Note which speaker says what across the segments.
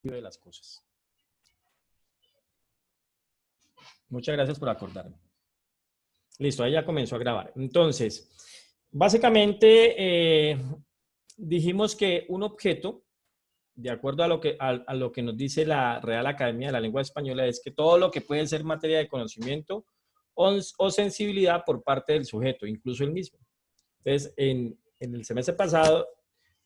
Speaker 1: de las cosas. Muchas gracias por acordarme. Listo, ahí ya comenzó a grabar. Entonces, básicamente dijimos que un objeto, de acuerdo a lo que nos dice la Real Academia de la Lengua Española, es que todo lo que puede ser materia de conocimiento o sensibilidad por parte del sujeto, incluso el mismo. Entonces, en el semestre pasado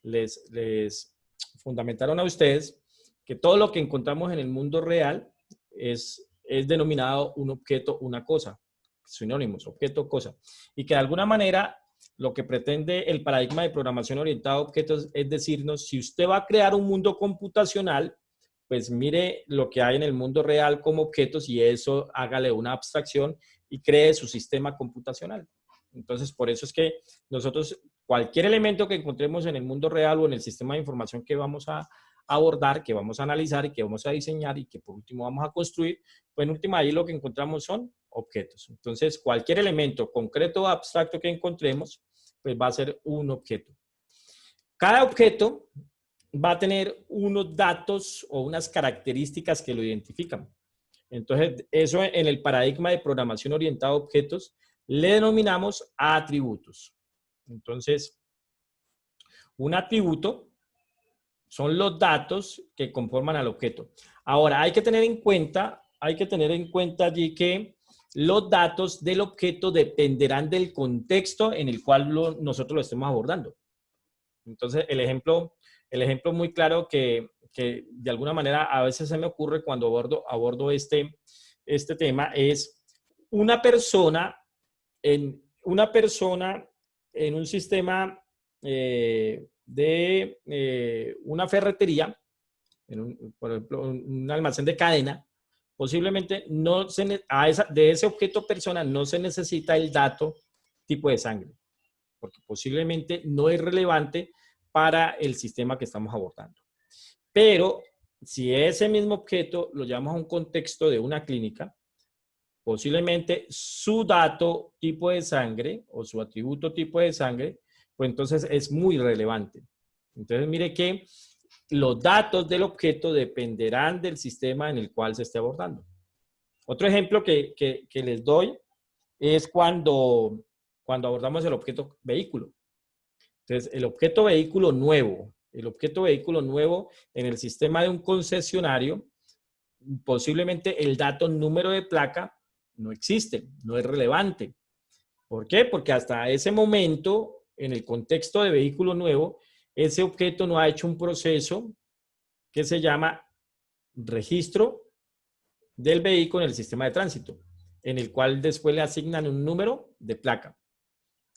Speaker 1: les fundamentaron a ustedes que todo lo que encontramos en el mundo real es denominado un objeto, una cosa, sinónimos, objeto, cosa. Y que de alguna manera lo que pretende el paradigma de programación orientada a objetos es decirnos, si usted va a crear un mundo computacional, pues mire lo que hay en el mundo real como objetos y eso hágale una abstracción y cree su sistema computacional. Entonces, por eso es que nosotros, cualquier elemento que encontremos en el mundo real o en el sistema de información que vamos a abordar, que vamos a analizar y que vamos a diseñar y que por último vamos a construir, pues en última ahí lo que encontramos son objetos. Entonces, cualquier elemento concreto o abstracto que encontremos, pues va a ser un objeto. Cada objeto va a tener unos datos o unas características que lo identifican. Entonces, eso en el paradigma de programación orientada a objetos le denominamos atributos. Entonces, un atributo son los datos que conforman al objeto. Ahora, hay que tener en cuenta allí que los datos del objeto dependerán del contexto en el cual nosotros lo estemos abordando. Entonces, el ejemplo muy claro que de alguna manera a veces se me ocurre cuando abordo este tema es una persona en un sistema de una ferretería, por ejemplo, un almacén de cadena, posiblemente de ese objeto persona no se necesita el dato tipo de sangre, porque posiblemente no es relevante para el sistema que estamos abordando. Pero si ese mismo objeto lo llevamos a un contexto de una clínica, posiblemente su dato tipo de sangre o su atributo tipo de sangre, pues entonces es muy relevante. Entonces mire que los datos del objeto dependerán del sistema en el cual se esté abordando. Otro ejemplo que les doy es cuando abordamos el objeto vehículo. Entonces, el objeto vehículo nuevo en el sistema de un concesionario, posiblemente el dato número de placa no existe, no es relevante. ¿Por qué? Porque hasta ese momento, en el contexto de vehículo nuevo, ese objeto no ha hecho un proceso que se llama registro del vehículo en el sistema de tránsito, en el cual después le asignan un número de placa.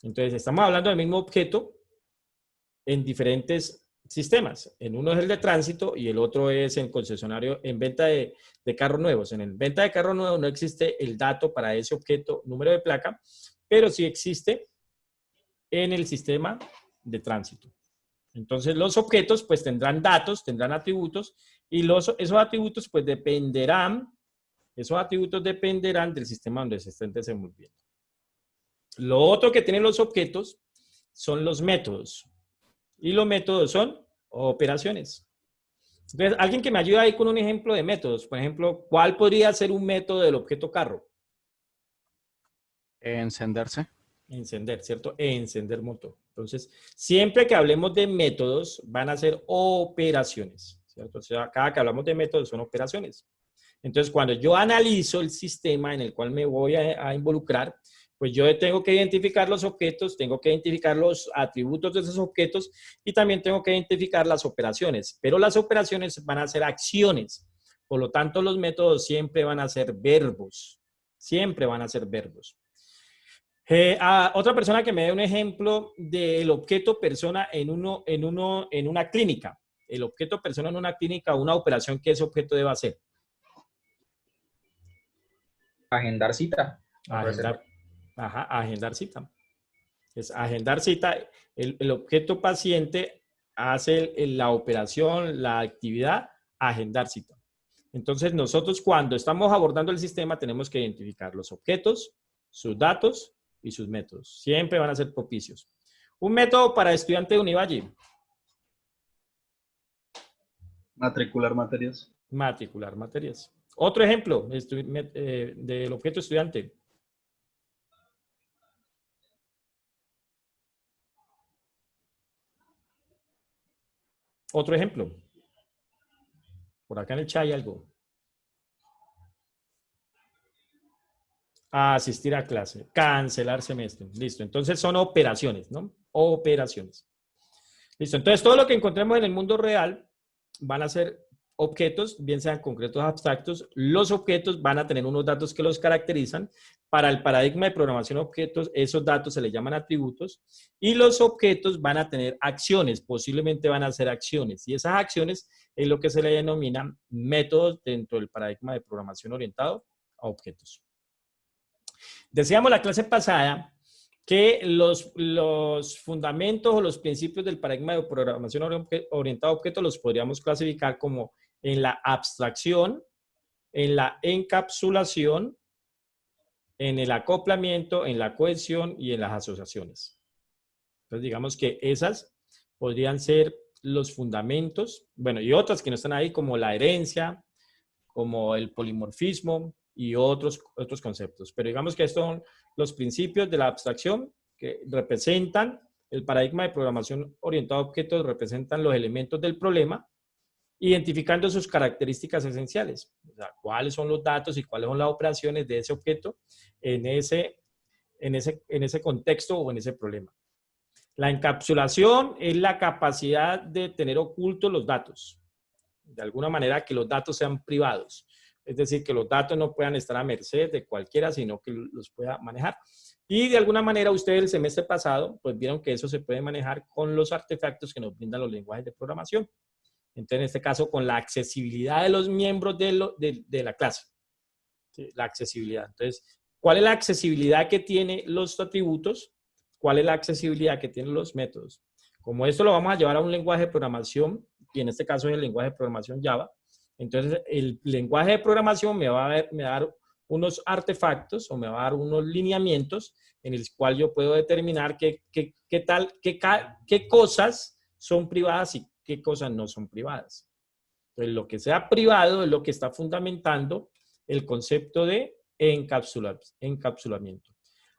Speaker 1: Entonces, estamos hablando del mismo objeto en diferentes sistemas. En uno es el de tránsito y el otro es en concesionario, en venta de carros nuevos. En el venta de carros nuevos no existe el dato para ese objeto, número de placa, pero sí existe en el sistema de tránsito. Entonces, los objetos pues tendrán datos, tendrán atributos y esos atributos pues dependerán del sistema donde se estén desenvolviendo. Lo otro que tienen los objetos son los métodos. Y los métodos son operaciones. Entonces, alguien que me ayude ahí con un ejemplo de métodos. Por ejemplo, ¿cuál podría ser un método del objeto carro?
Speaker 2: Encenderse.
Speaker 1: Encender, ¿cierto? Encender motor. Entonces, siempre que hablemos de métodos, van a ser operaciones, ¿cierto? O sea, cada que hablamos de métodos son operaciones. Entonces, cuando yo analizo el sistema en el cual me voy a involucrar, pues yo tengo que identificar los objetos, tengo que identificar los atributos de esos objetos y también tengo que identificar las operaciones. Pero las operaciones van a ser acciones. Por lo tanto, los métodos siempre van a ser verbos. Siempre van a ser verbos. Otra persona que me dé un ejemplo del objeto persona en una clínica. El objeto persona en una clínica, una operación que ese objeto debe hacer.
Speaker 3: Agendar cita.
Speaker 1: Agendar cita. Es agendar cita. El objeto paciente hace la operación, la actividad, agendar cita. Entonces, nosotros cuando estamos abordando el sistema tenemos que identificar los objetos, sus datos y sus métodos. Siempre van a ser propicios. Un método para estudiante de Univalle.
Speaker 2: Matricular materias.
Speaker 1: Matricular materias. Otro ejemplo del objeto estudiante. Otro ejemplo. Por acá en el chat hay algo. Asistir a clase. Cancelar semestre. Listo. Entonces son operaciones, ¿no? Operaciones. Listo. Entonces todo lo que encontremos en el mundo real van a ser objetos, bien sean concretos o abstractos. Los objetos van a tener unos datos que los caracterizan. Para el paradigma de programación de objetos, esos datos se les llaman atributos. Y los objetos van a tener acciones, posiblemente van a ser acciones. Y esas acciones es lo que se le denomina métodos dentro del paradigma de programación orientado a objetos. Decíamos la clase pasada que los fundamentos o los principios del paradigma de programación orientada a objetos los podríamos clasificar como en la abstracción, en la encapsulación, en el acoplamiento, en la cohesión y en las asociaciones. Entonces, digamos que esas podrían ser los fundamentos, bueno, y otras que no están ahí, como la herencia, como el polimorfismo y otros conceptos. Pero digamos que estos son los principios de la abstracción que representan el paradigma de programación orientada a objetos, representan los elementos del problema, identificando sus características esenciales. O sea, cuáles son los datos y cuáles son las operaciones de ese objeto en ese contexto o en ese problema. La encapsulación es la capacidad de tener ocultos los datos. De alguna manera que los datos sean privados. Es decir, que los datos no puedan estar a merced de cualquiera, sino que los pueda manejar. Y de alguna manera ustedes el semestre pasado, pues vieron que eso se puede manejar con los artefactos que nos brindan los lenguajes de programación. Entonces, en este caso, con la accesibilidad de los miembros de la clase. ¿Sí? La accesibilidad. Entonces, ¿cuál es la accesibilidad que tienen los atributos? ¿Cuál es la accesibilidad que tienen los métodos? Como esto lo vamos a llevar a un lenguaje de programación, y en este caso es el lenguaje de programación Java, entonces el lenguaje de programación me va a dar unos artefactos o me va a dar unos lineamientos en el cual yo puedo determinar qué cosas son privadas y qué cosas no son privadas. Entonces, lo que sea privado es lo que está fundamentando el concepto de encapsulamiento.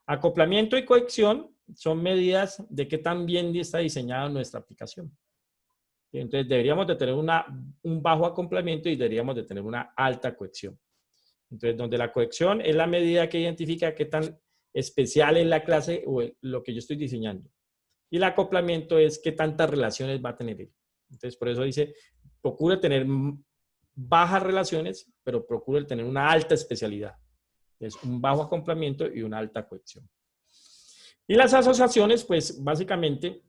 Speaker 1: Acoplamiento y cohesión son medidas de qué tan bien está diseñada nuestra aplicación. Entonces, deberíamos de tener un bajo acoplamiento y deberíamos de tener una alta cohesión. Entonces, donde la cohesión es la medida que identifica qué tan especial es la clase o lo que yo estoy diseñando. Y el acoplamiento es qué tantas relaciones va a tener él. Entonces, por eso dice, procure tener bajas relaciones, pero procure tener una alta especialidad. Es un bajo acoplamiento y una alta cohesión. Y las asociaciones, pues, básicamente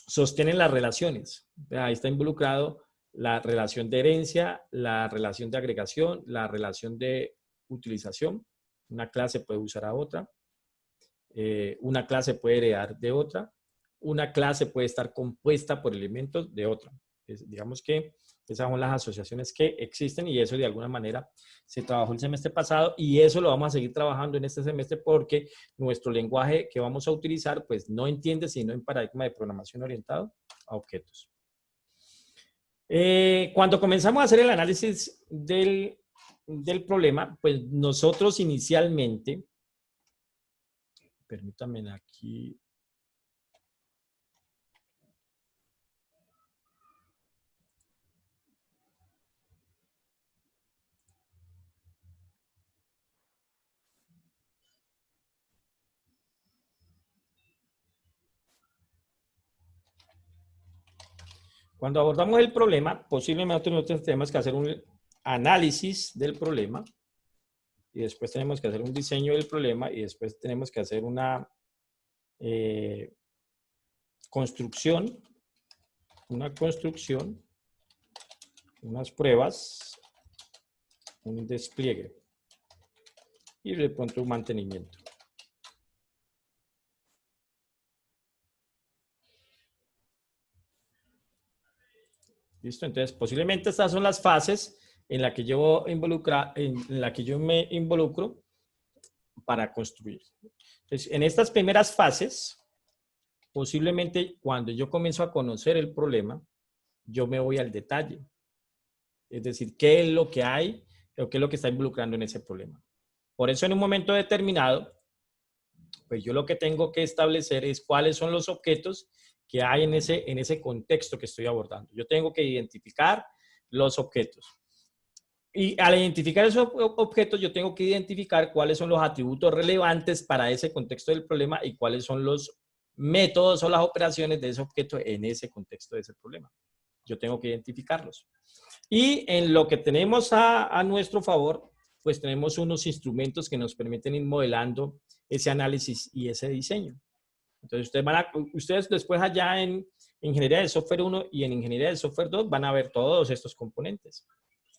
Speaker 1: sostienen las relaciones. Ahí está involucrado la relación de herencia, la relación de agregación, la relación de utilización. Una clase puede usar a otra. Una clase puede heredar de otra. Una clase puede estar compuesta por elementos de otra. Digamos que esas son las asociaciones que existen y eso de alguna manera se trabajó el semestre pasado y eso lo vamos a seguir trabajando en este semestre porque nuestro lenguaje que vamos a utilizar pues no entiende sino en paradigma de programación orientado a objetos. Cuando comenzamos a hacer el análisis del problema, pues nosotros inicialmente, permítanme aquí. Cuando abordamos el problema, posiblemente nosotros tenemos que hacer un análisis del problema y después tenemos que hacer un diseño del problema y después tenemos que hacer una construcción, unas pruebas, un despliegue y de pronto un mantenimiento. ¿Listo? Entonces, posiblemente estas son las fases en las que yo me involucro para construir. Entonces, en estas primeras fases, posiblemente cuando yo comienzo a conocer el problema, yo me voy al detalle. Es decir, qué es lo que hay o qué es lo que está involucrando en ese problema. Por eso en un momento determinado, pues yo lo que tengo que establecer es cuáles son los objetos que hay en ese contexto que estoy abordando. Yo tengo que identificar los objetos. Y al identificar esos objetos, yo tengo que identificar cuáles son los atributos relevantes para ese contexto del problema y cuáles son los métodos o las operaciones de ese objeto en ese contexto de ese problema. Yo tengo que identificarlos. Y en lo que tenemos a nuestro favor, pues tenemos unos instrumentos que nos permiten ir modelando ese análisis y ese diseño. Entonces, ustedes después allá en Ingeniería de Software 1 y en Ingeniería de Software 2 van a ver todos estos componentes.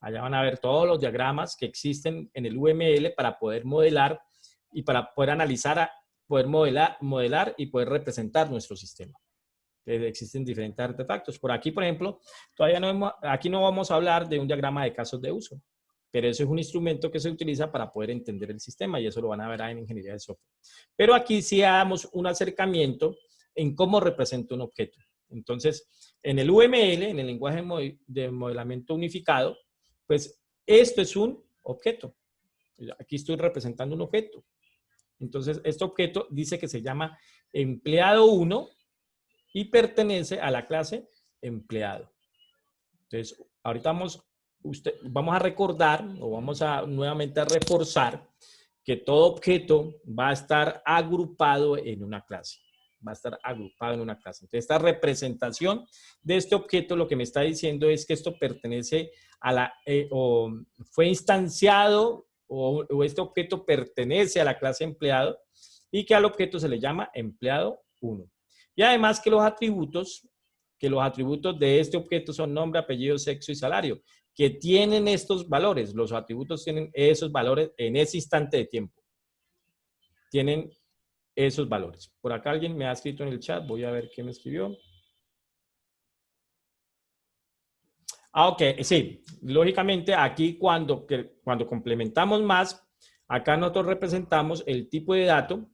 Speaker 1: Allá van a ver todos los diagramas que existen en el UML para poder modelar y para poder analizar, poder modelar y poder representar nuestro sistema. Existen diferentes artefactos. Por aquí, por ejemplo, aquí no vamos a hablar de un diagrama de casos de uso, pero eso es un instrumento que se utiliza para poder entender el sistema y eso lo van a ver ahí en Ingeniería de Software. Pero aquí sí damos un acercamiento en cómo representa un objeto. Entonces, en el UML, en el lenguaje de modelamiento unificado, pues esto es un objeto. Aquí estoy representando un objeto. Entonces, este objeto dice que se llama empleado 1 y pertenece a la clase empleado. Entonces, ahorita vamos a recordar o vamos a nuevamente a reforzar que todo objeto va a estar agrupado en una clase. Va a estar agrupado en una clase. Entonces, esta representación de este objeto lo que me está diciendo es que esto pertenece a o fue instanciado o este objeto pertenece a la clase empleado y que al objeto se le llama empleado 1. Y además que los atributos de este objeto son nombre, apellido, sexo y salario, que tienen estos valores. Los atributos tienen esos valores en ese instante de tiempo. Tienen esos valores. Por acá alguien me ha escrito en el chat. Voy a ver qué me escribió. Ok, sí. Lógicamente aquí cuando complementamos más, acá nosotros representamos el tipo de dato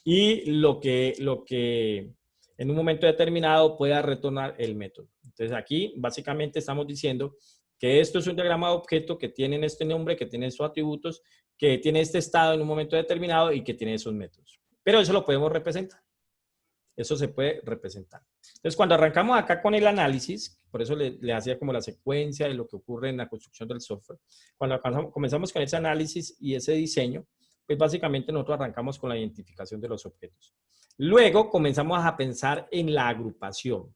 Speaker 1: y lo que en un momento determinado pueda retornar el método. Entonces aquí básicamente estamos diciendo que esto es un diagrama de objeto que tiene este nombre, que tiene estos atributos, que tiene este estado en un momento determinado y que tiene esos métodos. Pero eso lo podemos representar. Eso se puede representar. Entonces cuando arrancamos acá con el análisis, por eso le hacía como la secuencia de lo que ocurre en la construcción del software. Cuando comenzamos con ese análisis y ese diseño, pues básicamente nosotros arrancamos con la identificación de los objetos. Luego comenzamos a pensar en la agrupación.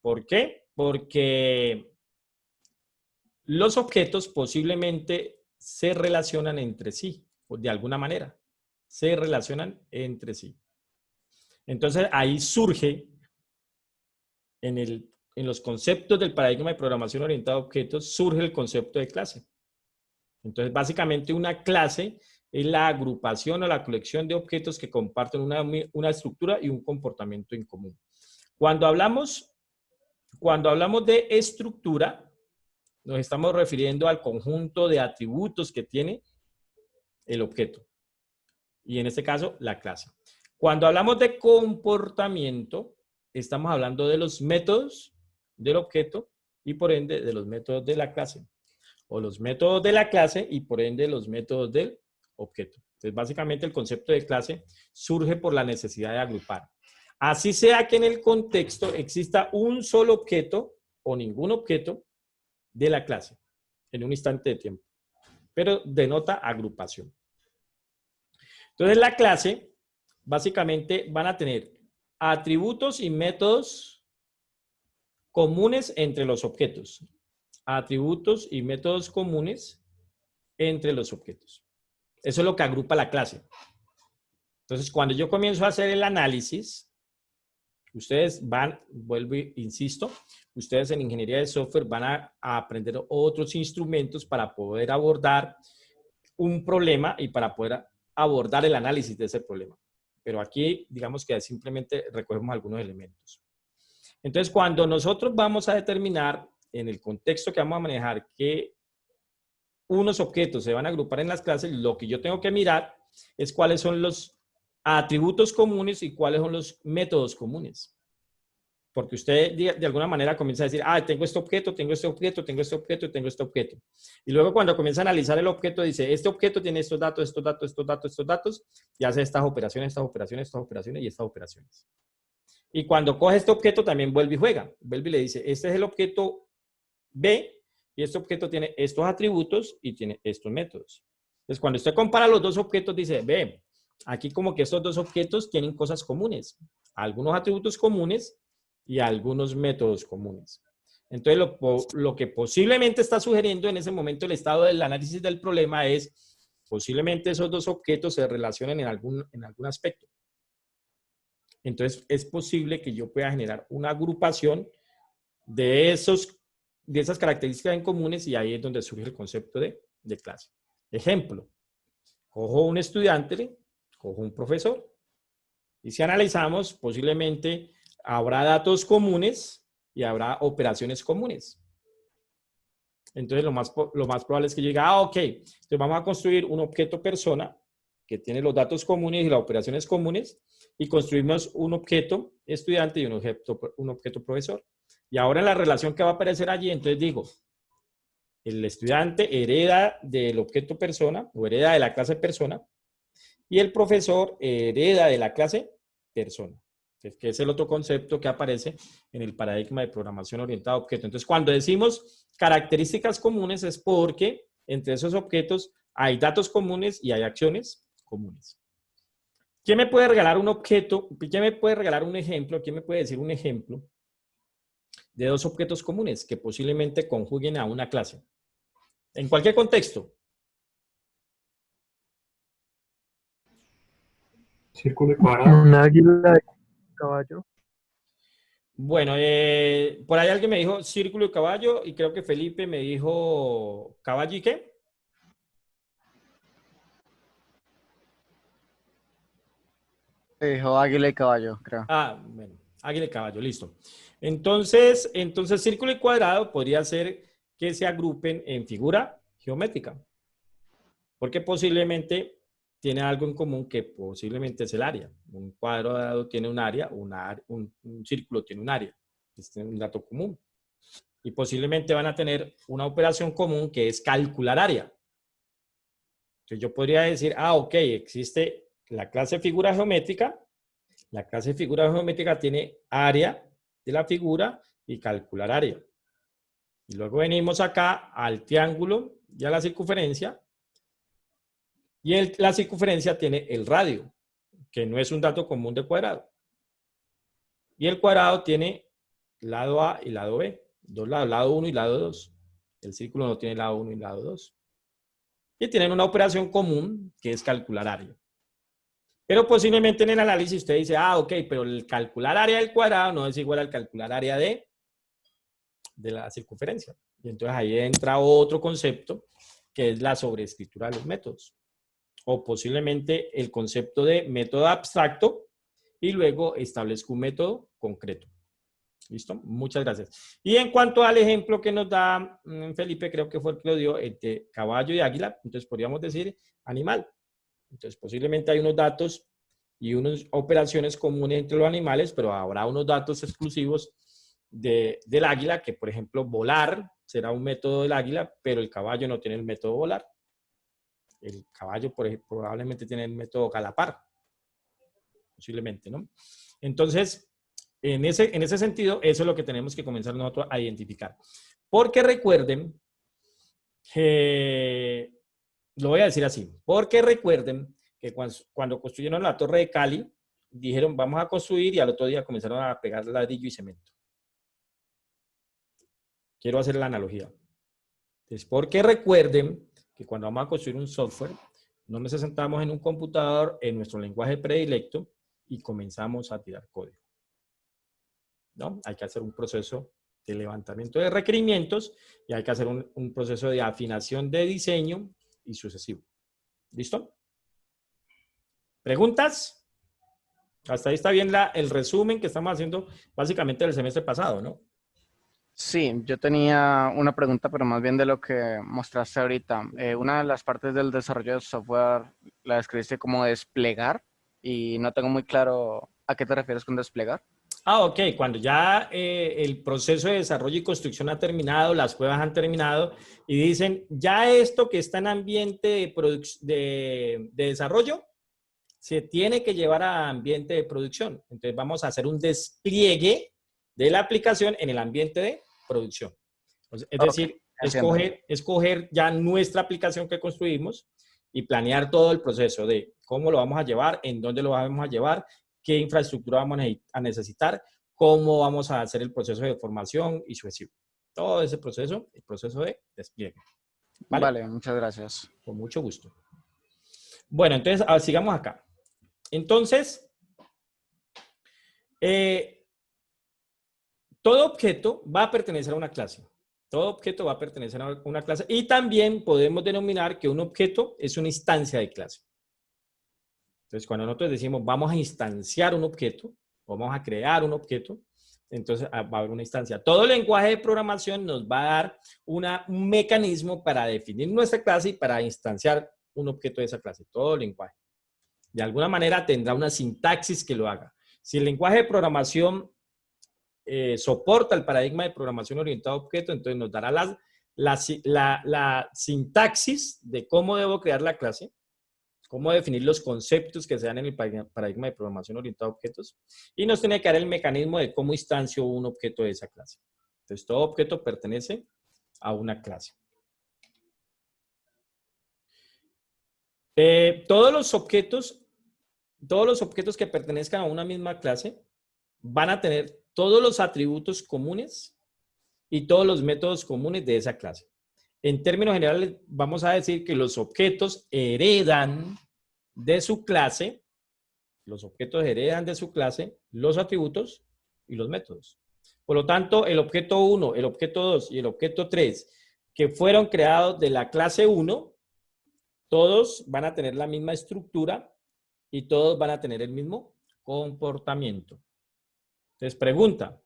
Speaker 1: ¿Por qué? Porque los objetos posiblemente se relacionan entre sí, o de alguna manera, se relacionan entre sí. Entonces ahí surge en los conceptos del paradigma de programación orientada a objetos, surge el concepto de clase. Entonces básicamente una clase es la agrupación o la colección de objetos que comparten una estructura y un comportamiento en común. Cuando hablamos de estructura, nos estamos refiriendo al conjunto de atributos que tiene el objeto. Y en este caso, la clase. Cuando hablamos de comportamiento, estamos hablando de los métodos del objeto y por ende de los métodos de la clase. O los métodos de la clase y por ende los métodos del objeto. Entonces, básicamente el concepto de clase surge por la necesidad de agrupar. Así sea que en el contexto exista un solo objeto o ningún objeto de la clase en un instante de tiempo, pero denota agrupación. Entonces, la clase básicamente van a tener atributos y métodos comunes entre los objetos. Atributos y métodos comunes entre los objetos. Eso es lo que agrupa la clase. Entonces, cuando yo comienzo a hacer el análisis, ustedes vuelvo e insisto, ustedes en ingeniería de software van a aprender otros instrumentos para poder abordar un problema y para poder abordar el análisis de ese problema. Pero aquí, digamos que simplemente recogemos algunos elementos. Entonces, cuando nosotros vamos a determinar en el contexto que vamos a manejar que unos objetos se van a agrupar en las clases, lo que yo tengo que mirar es cuáles son los atributos comunes y cuáles son los métodos comunes. Porque usted de alguna manera comienza a decir, ah, tengo este objeto, tengo este objeto, tengo este objeto y tengo este objeto. Y luego cuando comienza a analizar el objeto, dice, este objeto tiene estos datos, estos datos, estos datos, estos datos, y hace estas operaciones, estas operaciones, estas operaciones y estas operaciones. Y cuando coge este objeto también vuelve y juega. Vuelve y le dice, este es el objeto B y este objeto tiene estos atributos y tiene estos métodos. Entonces, cuando usted compara los dos objetos, dice, ve, aquí como que estos dos objetos tienen cosas comunes, algunos atributos comunes y algunos métodos comunes. Entonces, lo que posiblemente está sugiriendo en ese momento el estado del análisis del problema es posiblemente esos dos objetos se relacionen en algún aspecto. Entonces, es posible que yo pueda generar una agrupación de esas características en comunes y ahí es donde surge el concepto de clase. Ejemplo, cojo un estudiante, cojo un profesor y si analizamos, posiblemente habrá datos comunes y habrá operaciones comunes. Entonces, lo más probable es que yo diga, ah, ok, entonces vamos a construir un objeto persona que tiene los datos comunes y las operaciones comunes y construimos un objeto estudiante y un objeto profesor. Y ahora en la relación que va a aparecer allí, entonces digo, el estudiante hereda del objeto persona o hereda de la clase persona y el profesor hereda de la clase persona, que es el otro concepto que aparece en el paradigma de programación orientada a objetos. Entonces, cuando decimos características comunes es porque entre esos objetos hay datos comunes y hay acciones comunes. ¿Quién me puede regalar un objeto? ¿Quién me puede regalar un ejemplo? ¿Quién me puede decir un ejemplo de dos objetos comunes que posiblemente conjuguen a una clase? En cualquier contexto.
Speaker 2: Círculo y cuadrado.
Speaker 4: Un águila y un caballo.
Speaker 1: Bueno, por ahí alguien me dijo círculo y caballo y creo que Felipe me dijo caballo y qué.
Speaker 5: Dijo águila y caballo, creo.
Speaker 1: Ah, bueno, águila y caballo, listo. Entonces, círculo y cuadrado podría ser que se agrupen en figura geométrica, porque posiblemente tiene algo en común que posiblemente es el área. Un cuadrado tiene un área, un círculo tiene un área. Este es un dato común. Y posiblemente van a tener una operación común que es calcular área. Entonces yo podría decir, ah, ok, existe la clase figura geométrica. La clase figura geométrica tiene área de la figura y calcular área. Y luego venimos acá al triángulo y a la circunferencia. Y la circunferencia tiene el radio, que no es un dato común de cuadrado. Y el cuadrado tiene lado A y lado B. Dos lados, lado 1 y lado 2. El círculo no tiene lado 1 y lado 2. Y tienen una operación común que es calcular área. Pero posiblemente en el análisis usted dice, ah, ok, pero el calcular área del cuadrado no es igual al calcular área de la circunferencia. Y entonces ahí entra otro concepto que es la sobreescritura de los métodos. O posiblemente el concepto de método abstracto y luego establezco un método concreto. ¿Listo? Muchas gracias. Y en cuanto al ejemplo que nos da Felipe, creo que fue el que lo dio, entre caballo y águila, entonces podríamos decir animal. Entonces posiblemente hay unos datos y unas operaciones comunes entre los animales, pero habrá unos datos exclusivos del águila, que por ejemplo volar será un método del águila, pero el caballo no tiene el método volar. El caballo probablemente tiene el método galopar, posiblemente, ¿no? Entonces, en ese sentido, eso es lo que tenemos que comenzar nosotros a identificar. Porque recuerden que, lo voy a decir así, porque recuerden que cuando construyeron la Torre de Cali, dijeron, vamos a construir y al otro día comenzaron a pegar ladrillo y cemento. Quiero hacer la analogía. Entonces, porque recuerden que cuando vamos a construir un software, no nos sentamos en un computador en nuestro lenguaje predilecto y comenzamos a tirar código. ¿No? Hay que hacer un proceso de levantamiento de requerimientos y hay que hacer un proceso de afinación de diseño y sucesivo. ¿Listo? ¿Preguntas? Hasta ahí está bien el resumen que estamos haciendo básicamente del semestre pasado, ¿no?
Speaker 5: Sí, yo tenía una pregunta, pero más bien de lo que mostraste ahorita. Una de las partes del desarrollo de software la describiste como desplegar y no tengo muy claro a qué te refieres con desplegar.
Speaker 1: Ok. Cuando ya el proceso de desarrollo y construcción ha terminado, las pruebas han terminado y dicen, ya esto que está en ambiente de desarrollo, se tiene que llevar a ambiente de producción. Entonces vamos a hacer un despliegue de la aplicación en el ambiente de producción. Entonces, es decir,
Speaker 5: entiendo.
Speaker 1: escoger ya nuestra aplicación que construimos y planear todo el proceso de cómo lo vamos a llevar, en dónde lo vamos a llevar, qué infraestructura vamos a necesitar, cómo vamos a hacer el proceso de formación y sucesivo. Todo ese proceso, el proceso de despliegue. ¿Vale?
Speaker 5: Vale, muchas gracias.
Speaker 1: Con mucho gusto. Bueno, entonces, sigamos acá. Entonces, todo objeto va a pertenecer a una clase. Todo objeto va a pertenecer a una clase y también podemos denominar que un objeto es una instancia de clase. Entonces, cuando nosotros decimos vamos a instanciar un objeto, vamos a crear un objeto, entonces va a haber una instancia. Todo lenguaje de programación nos va a dar un mecanismo para definir nuestra clase y para instanciar un objeto de esa clase. Todo lenguaje. De alguna manera tendrá una sintaxis que lo haga. Si el lenguaje de programación soporta el paradigma de programación orientada a objeto, entonces nos dará la sintaxis de cómo debo crear la clase, cómo definir los conceptos que se dan en el paradigma de programación orientada a objetos, y nos tiene que dar el mecanismo de cómo instancio un objeto de esa clase. Entonces, todo objeto pertenece a una clase. Todos los objetos que pertenezcan a una misma clase van a tener todos los atributos comunes y todos los métodos comunes de esa clase. En términos generales, vamos a decir que los objetos heredan de su clase, los atributos y los métodos. Por lo tanto, el objeto 1, el objeto 2 y el objeto 3, que fueron creados de la clase 1, todos van a tener la misma estructura y todos van a tener el mismo comportamiento. Entonces, pregunta,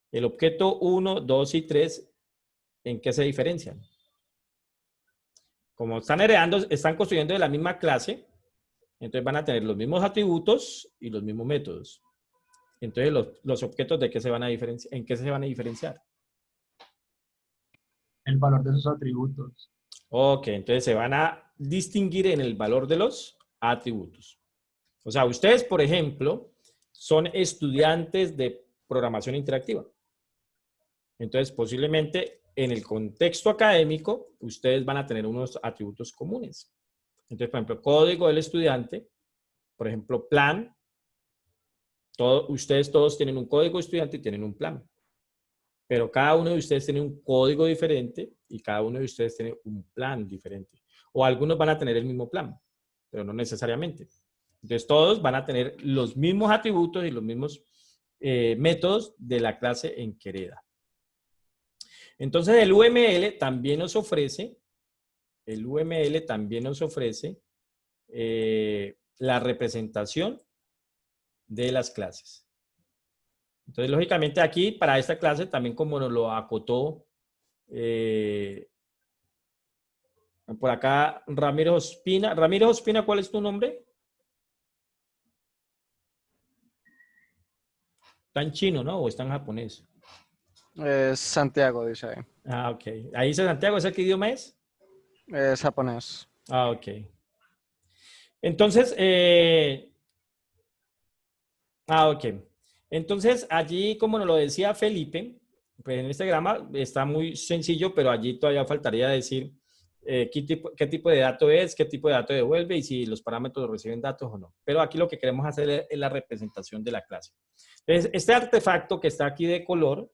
Speaker 1: el objeto 1, 2 y 3, ¿en qué se diferencian? Como están construyendo de la misma clase, entonces van a tener los mismos atributos y los mismos métodos. Entonces, los objetos ¿de qué se van a diferenciar? ¿En qué se van a diferenciar?
Speaker 2: El valor de sus atributos.
Speaker 1: Ok, entonces se van a distinguir en el valor de los atributos. O sea, ustedes, por ejemplo, son estudiantes de programación interactiva. Entonces, posiblemente en el contexto académico, ustedes van a tener unos atributos comunes. Entonces, por ejemplo, código del estudiante, por ejemplo, plan. Ustedes todos tienen un código de estudiante y tienen un plan. Pero cada uno de ustedes tiene un código diferente y cada uno de ustedes tiene un plan diferente. O algunos van a tener el mismo plan, pero no necesariamente. Entonces, todos van a tener los mismos atributos y los mismos métodos de la clase en que hereda. Entonces, el UML también nos ofrece la representación de las clases. Entonces, lógicamente aquí, para esta clase, también como nos lo acotó por acá Ramiro Ospina. Ramiro Ospina, ¿cuál es tu nombre? Está en chino, ¿no? ¿O está en japonés?
Speaker 5: Santiago, dice ahí.
Speaker 1: Ah, ok. Ahí dice Santiago, ¿ese qué idioma es?
Speaker 5: Es japonés.
Speaker 1: Ah, ok. Entonces, ok. Entonces, allí, como nos lo decía Felipe, pues en este diagrama está muy sencillo, pero allí todavía faltaría decir qué tipo de dato es, qué tipo de dato devuelve y si los parámetros reciben datos o no. Pero aquí lo que queremos hacer es la representación de la clase. Entonces, este artefacto que está aquí de color,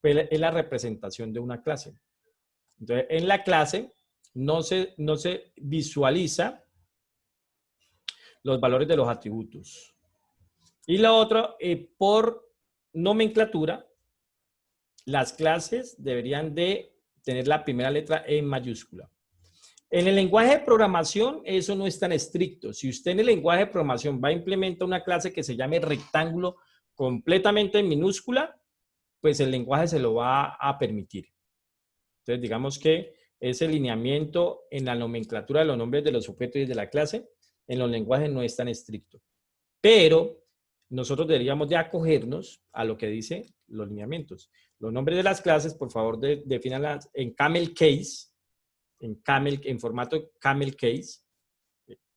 Speaker 1: pues, es la representación de una clase. Entonces, en la clase no se visualiza los valores de los atributos. Y lo otro, por nomenclatura, las clases deberían de tener la primera letra en mayúscula. En el lenguaje de programación eso no es tan estricto. Si usted en el lenguaje de programación va a implementar una clase que se llame rectángulo completamente en minúscula, pues el lenguaje se lo va a permitir. Entonces, digamos que ese lineamiento en la nomenclatura de los nombres de los objetos y de la clase, en los lenguajes no es tan estricto. Pero nosotros deberíamos de acogernos a lo que dice los lineamientos. Los nombres de las clases, por favor, defínanlas en camel case, en formato camel case.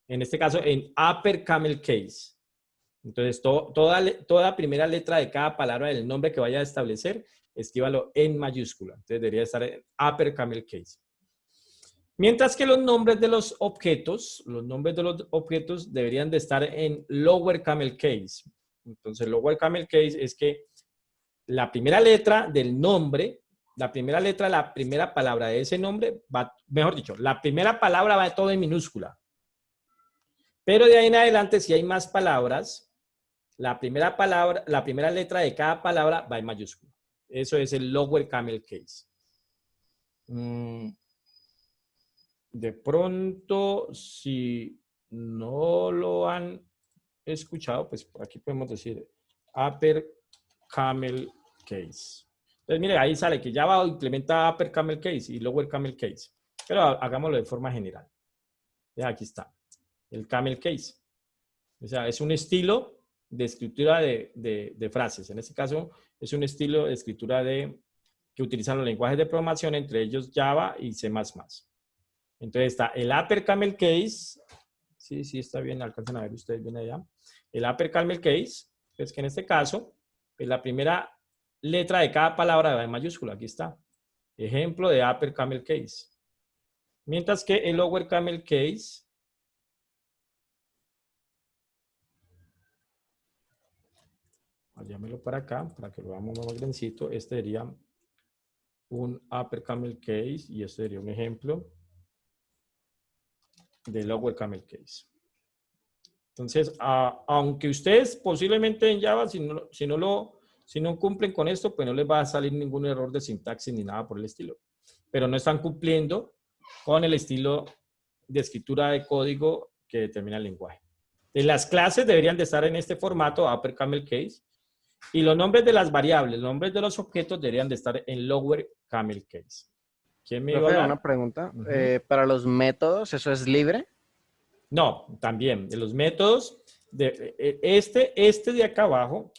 Speaker 1: En este caso, en upper camel case. Entonces, toda primera letra de cada palabra del nombre que vaya a establecer, escríbalo en mayúscula. Entonces, debería estar en upper camel case. Mientras que los nombres de los objetos deberían de estar en lower camel case. Entonces, lower camel case es que la primera letra del nombre, la primera letra, la primera palabra de ese nombre, mejor dicho, la primera palabra va todo en minúscula. Pero de ahí en adelante, si hay más palabras, la primera letra de cada palabra va en mayúscula. Eso es el lower camel case. De pronto, si no lo han escuchado, pues por aquí podemos decir upper camel case. Entonces, mire, ahí sale que Java implementa upper camel case y lower camel case. Pero hagámoslo de forma general. Ya, aquí está. El camel case. O sea, es un estilo de escritura de frases. En este caso, es un estilo de escritura que utilizan los lenguajes de programación, entre ellos Java y C++. Entonces está el upper camel case. Sí, está bien, alcanzan a ver ustedes bien allá. El upper camel case, es que en este caso, pues la primera letra de cada palabra va en mayúscula. Aquí está. Ejemplo de upper camel case. Mientras que el lower camel case, váyamelo para acá, para que lo veamos más grandecito. Este sería un upper camel case y este sería un ejemplo de lower camel case. Entonces, aunque ustedes posiblemente en Java, si no cumplen con esto, pues no les va a salir ningún error de sintaxis ni nada por el estilo. Pero no están cumpliendo con el estilo de escritura de código que determina el lenguaje. Las clases deberían de estar en este formato, upper camel case, y los nombres de las variables, los nombres de los objetos deberían de estar en lower camel case. ¿Quién me iba a hablar?
Speaker 5: Una pregunta. Para los métodos, ¿eso es libre?
Speaker 1: No, también. De los métodos, este de acá abajo,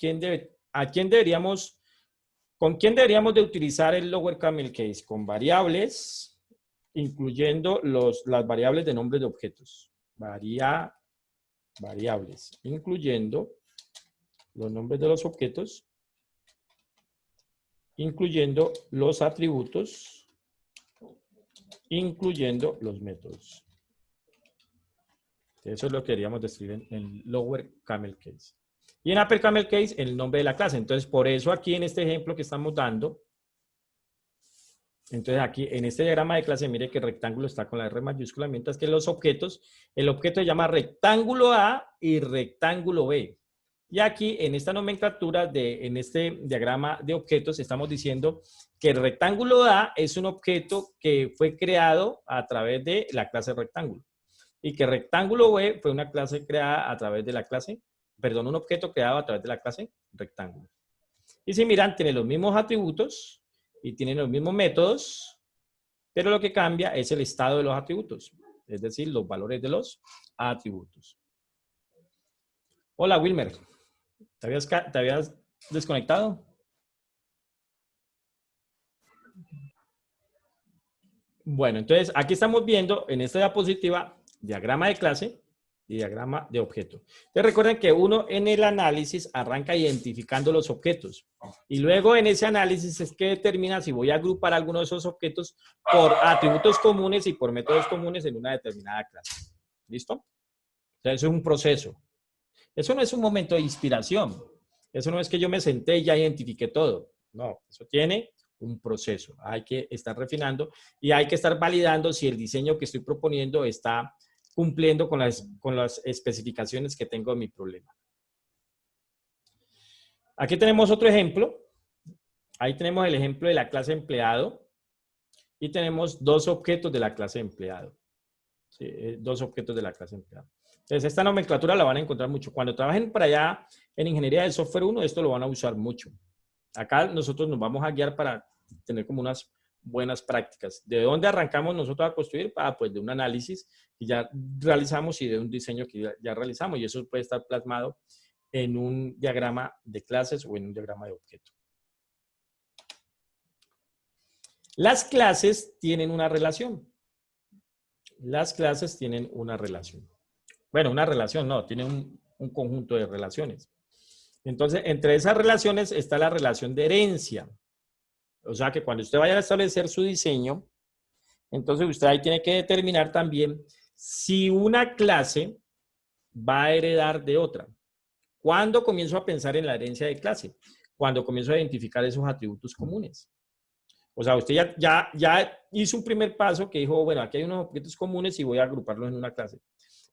Speaker 1: ¿con quién deberíamos de utilizar el lower camel case? Con variables, incluyendo las variables de nombres de objetos. Variables, incluyendo los nombres de los objetos, incluyendo los atributos, incluyendo los métodos. Eso es lo que queríamos describir en lower camel case. Y en upper camel case, el nombre de la clase. Entonces, por eso aquí en este ejemplo que estamos dando, entonces aquí en este diagrama de clase, mire que el rectángulo está con la R mayúscula, mientras que los objetos, el objeto se llama rectángulo A y rectángulo B. Y aquí en esta nomenclatura, en este diagrama de objetos, estamos diciendo que el rectángulo A es un objeto que fue creado a través de la clase rectángulo. Y que rectángulo B fue una clase creada a través de la clase, perdón, un objeto creado a través de la clase rectángulo. Y si miran, tiene los mismos atributos y tienen los mismos métodos, pero lo que cambia es el estado de los atributos, es decir, los valores de los atributos. Hola, Wilmer. ¿Te habías desconectado? Bueno, entonces aquí estamos viendo en esta diapositiva diagrama de clase y diagrama de objeto. Entonces recuerden que uno en el análisis arranca identificando los objetos y luego en ese análisis es que determina si voy a agrupar alguno de esos objetos por atributos comunes y por métodos comunes en una determinada clase. ¿Listo? Entonces es un proceso. Eso no es un momento de inspiración. Eso no es que yo me senté y ya identifiqué todo. No, eso tiene un proceso. Hay que estar refinando y hay que estar validando si el diseño que estoy proponiendo está cumpliendo con las especificaciones que tengo de mi problema. Aquí tenemos otro ejemplo. Ahí tenemos el ejemplo de la clase empleado y tenemos dos objetos de la clase empleado. Sí, dos objetos de la clase empleado. Entonces, esta nomenclatura la van a encontrar mucho. Cuando trabajen para allá en Ingeniería del Software 1, esto lo van a usar mucho. Acá nosotros nos vamos a guiar para tener como unas buenas prácticas. ¿De dónde arrancamos nosotros a construir? Pues de un análisis que ya realizamos y de un diseño que ya realizamos. Y eso puede estar plasmado en un diagrama de clases o en un diagrama de objeto. Las clases tienen una relación. Las clases tienen una relación. Bueno, una relación no, tienen un conjunto de relaciones. Entonces, entre esas relaciones está la relación de herencia. O sea que cuando usted vaya a establecer su diseño, entonces usted ahí tiene que determinar también si una clase va a heredar de otra. ¿Cuándo comienzo a pensar en la herencia de clase? Cuando comienzo a identificar esos atributos comunes. O sea, usted ya hizo un primer paso que dijo, bueno, aquí hay unos objetos comunes y voy a agruparlos en una clase.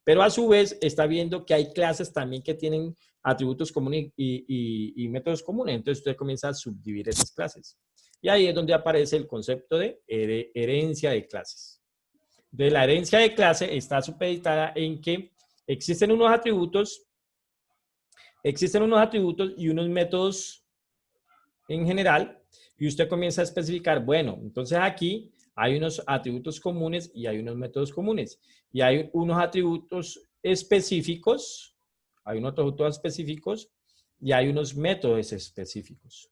Speaker 1: Pero a su vez está viendo que hay clases también que tienen atributos comunes y métodos comunes. Entonces usted comienza a subdividir esas clases. Y ahí es donde aparece el concepto de herencia de clases. Entonces la herencia de clase está supeditada en que existen unos atributos y unos métodos en general, y usted comienza a especificar, bueno, entonces aquí hay unos atributos comunes y hay unos métodos comunes, y hay unos atributos específicos, hay unos atributos específicos y hay unos métodos específicos.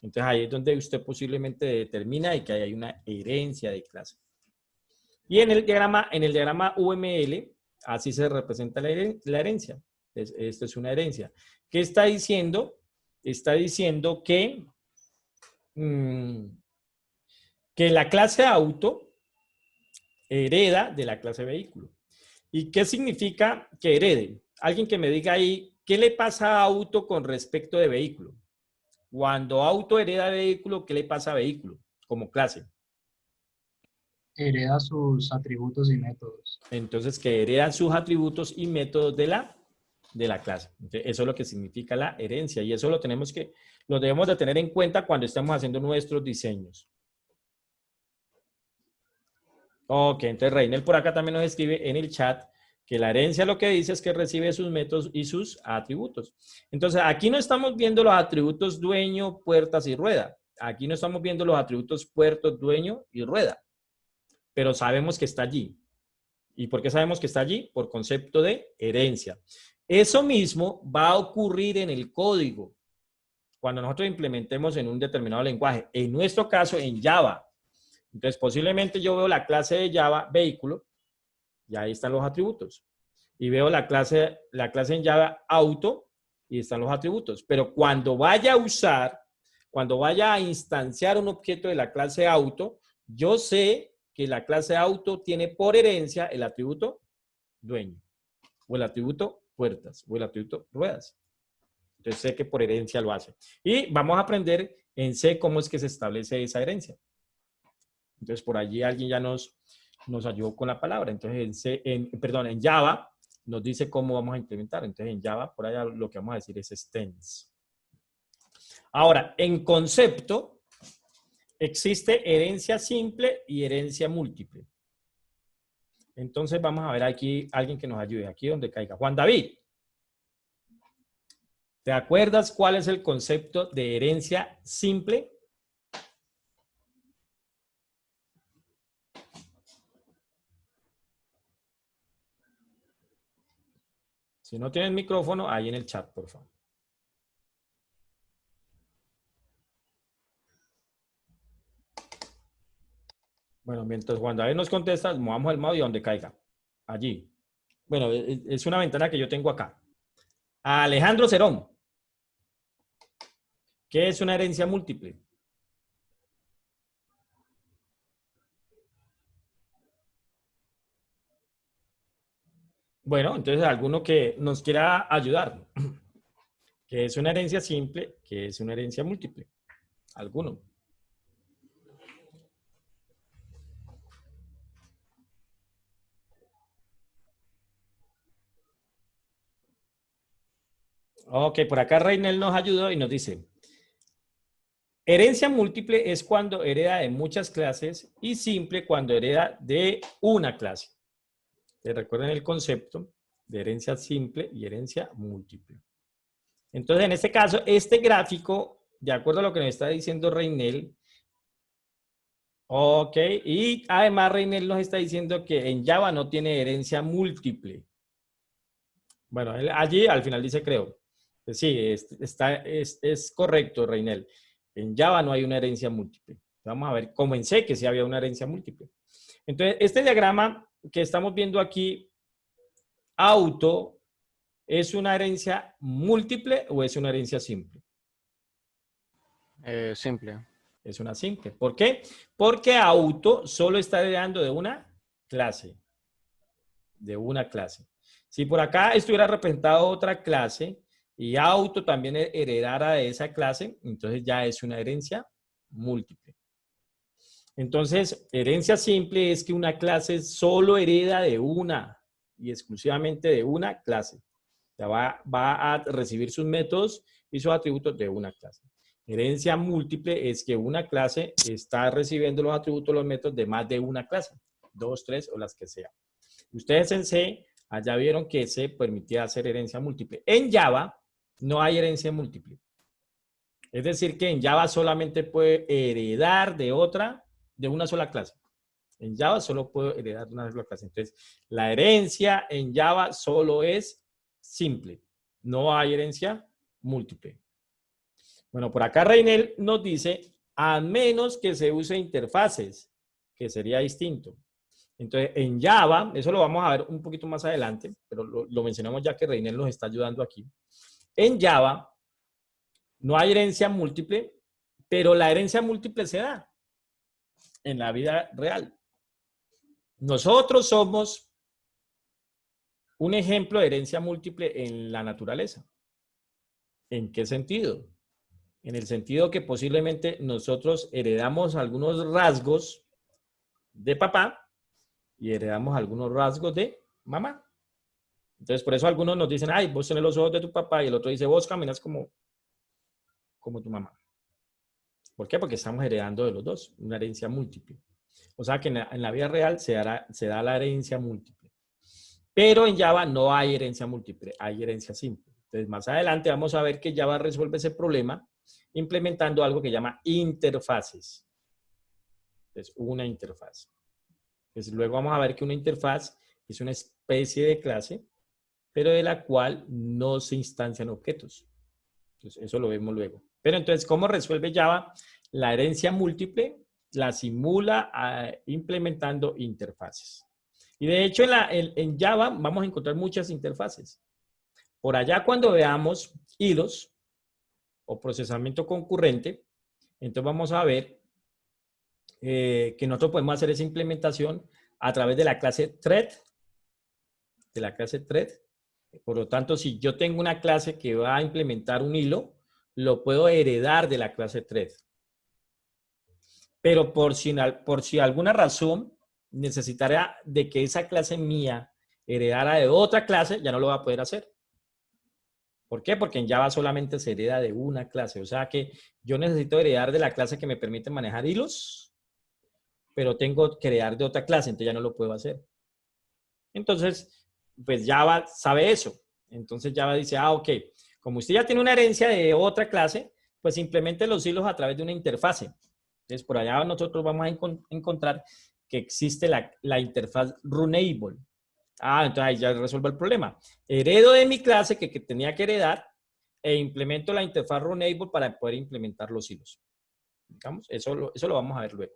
Speaker 1: Entonces ahí es donde usted posiblemente determina de que hay una herencia de clase. Y en el diagrama UML, así se representa la herencia. Esto es una herencia. ¿Qué está diciendo? Está diciendo que la clase auto hereda de la clase vehículo. ¿Y qué significa que herede? Alguien que me diga ahí, ¿qué le pasa a auto con respecto de vehículo? Cuando auto hereda de vehículo, ¿qué le pasa a vehículo como clase?
Speaker 2: Hereda sus atributos y métodos.
Speaker 1: Entonces, que heredan sus atributos y métodos de la clase. Entonces, eso es lo que significa la herencia y eso lo debemos de tener en cuenta cuando estamos haciendo nuestros diseños. Ok, entonces Reinel por acá también nos escribe en el chat que la herencia lo que dice es que recibe sus métodos y sus atributos. Entonces, aquí no estamos viendo los atributos dueño, puertas y rueda. Aquí no estamos viendo los atributos puertos, dueño y rueda. Pero sabemos que está allí. ¿Y por qué sabemos que está allí? Por concepto de herencia. Eso mismo va a ocurrir en el código cuando nosotros implementemos en un determinado lenguaje. En nuestro caso, en Java. Entonces, posiblemente yo veo la clase de Java vehículo y ahí están los atributos. Y veo la clase en Java auto y están los atributos. Pero cuando vaya a instanciar un objeto de la clase auto, yo sé que la clase auto tiene por herencia el atributo dueño, o el atributo puertas, o el atributo ruedas. Entonces sé que por herencia lo hace. Y vamos a aprender en C cómo es que se establece esa herencia. Entonces por allí alguien ya nos ayudó con la palabra. Entonces en Java nos dice cómo vamos a implementar. Entonces en Java por allá lo que vamos a decir es extends. Ahora, en concepto, existe herencia simple y herencia múltiple. Entonces vamos a ver aquí alguien que nos ayude, aquí donde caiga. Juan David, ¿te acuerdas cuál es el concepto de herencia simple? Si no tienes micrófono, ahí en el chat, por favor. Bueno, mientras Juan David nos contesta, movamos el mouse y donde caiga. Allí. Bueno, es una ventana que yo tengo acá. Alejandro Cerón. ¿Qué es una herencia múltiple? Bueno, entonces alguno que nos quiera ayudar. ¿Qué es una herencia simple? ¿Qué es una herencia múltiple? ¿Alguno? Ok, por acá Reinel nos ayudó y nos dice, herencia múltiple es cuando hereda de muchas clases y simple cuando hereda de una clase. Recuerden el concepto de herencia simple y herencia múltiple. Entonces, en este caso, este gráfico, de acuerdo a lo que nos está diciendo Reinel, ok, y además Reinel nos está diciendo que en Java no tiene herencia múltiple. Bueno, allí al final dice creo. Pues sí, es correcto, Reinel. En Java no hay una herencia múltiple. Vamos a ver, como en C, que sí había una herencia múltiple. Entonces, este diagrama que estamos viendo aquí, auto, ¿es una herencia múltiple o es una herencia simple?
Speaker 5: Simple.
Speaker 1: Es una simple. ¿Por qué? Porque auto solo está heredando de una clase. De una clase. Si por acá estuviera representado otra clase y auto también heredara de esa clase, entonces ya es una herencia múltiple. Entonces, herencia simple es que una clase solo hereda de una y exclusivamente de una clase. O sea, va a recibir sus métodos y sus atributos de una clase. Herencia múltiple es que una clase está recibiendo los atributos, los métodos de más de una clase. 2, 3 o las que sea. Ustedes en C, allá vieron que C permitía hacer herencia múltiple. En Java no hay herencia múltiple. Es decir, que en Java solamente puede heredar de una sola clase. En Java solo puedo heredar de una sola clase. Entonces, la herencia en Java solo es simple. No hay herencia múltiple. Bueno, por acá Reinel nos dice, a menos que se use interfaces, que sería distinto. Entonces, en Java, eso lo vamos a ver un poquito más adelante, pero lo mencionamos ya que Reinel nos está ayudando aquí. En Java no hay herencia múltiple, pero la herencia múltiple se da en la vida real. Nosotros somos un ejemplo de herencia múltiple en la naturaleza. ¿En qué sentido? En el sentido que posiblemente nosotros heredamos algunos rasgos de papá y heredamos algunos rasgos de mamá. Entonces, por eso algunos nos dicen, ay, vos tenés los ojos de tu papá, y el otro dice, vos caminas como tu mamá. ¿Por qué? Porque estamos heredando de los dos, una herencia múltiple. O sea que en la vida real se da la herencia múltiple. Pero en Java no hay herencia múltiple, hay herencia simple. Entonces, más adelante vamos a ver que Java resuelve ese problema implementando algo que llama interfaces. Entonces, una interfaz. Entonces, luego vamos a ver que una interfaz es una especie de clase, pero de la cual no se instancian objetos. Entonces, eso lo vemos luego. Pero entonces, ¿cómo resuelve Java la herencia múltiple? La simula implementando interfaces. Y de hecho, en Java vamos a encontrar muchas interfaces. Por allá, cuando veamos hilos o procesamiento concurrente, entonces vamos a ver que nosotros podemos hacer esa implementación a través de la clase thread. De la clase thread. Por lo tanto, si yo tengo una clase que va a implementar un hilo, lo puedo heredar de la clase thread. Pero por si alguna razón necesitaría de que esa clase mía heredara de otra clase, ya no lo va a poder hacer. ¿Por qué? Porque en Java solamente se hereda de una clase. O sea que yo necesito heredar de la clase que me permite manejar hilos, pero tengo que heredar de otra clase, entonces ya no lo puedo hacer. Entonces, pues Java sabe eso. Entonces Java dice, ok, como usted ya tiene una herencia de otra clase, pues implemente los hilos a través de una interfase. Entonces, por allá nosotros vamos a encontrar que existe la interfaz Runnable. Entonces ahí ya resuelvo el problema. Heredo de mi clase que tenía que heredar e implemento la interfaz Runnable para poder implementar los hilos. Digamos, eso lo vamos a ver luego.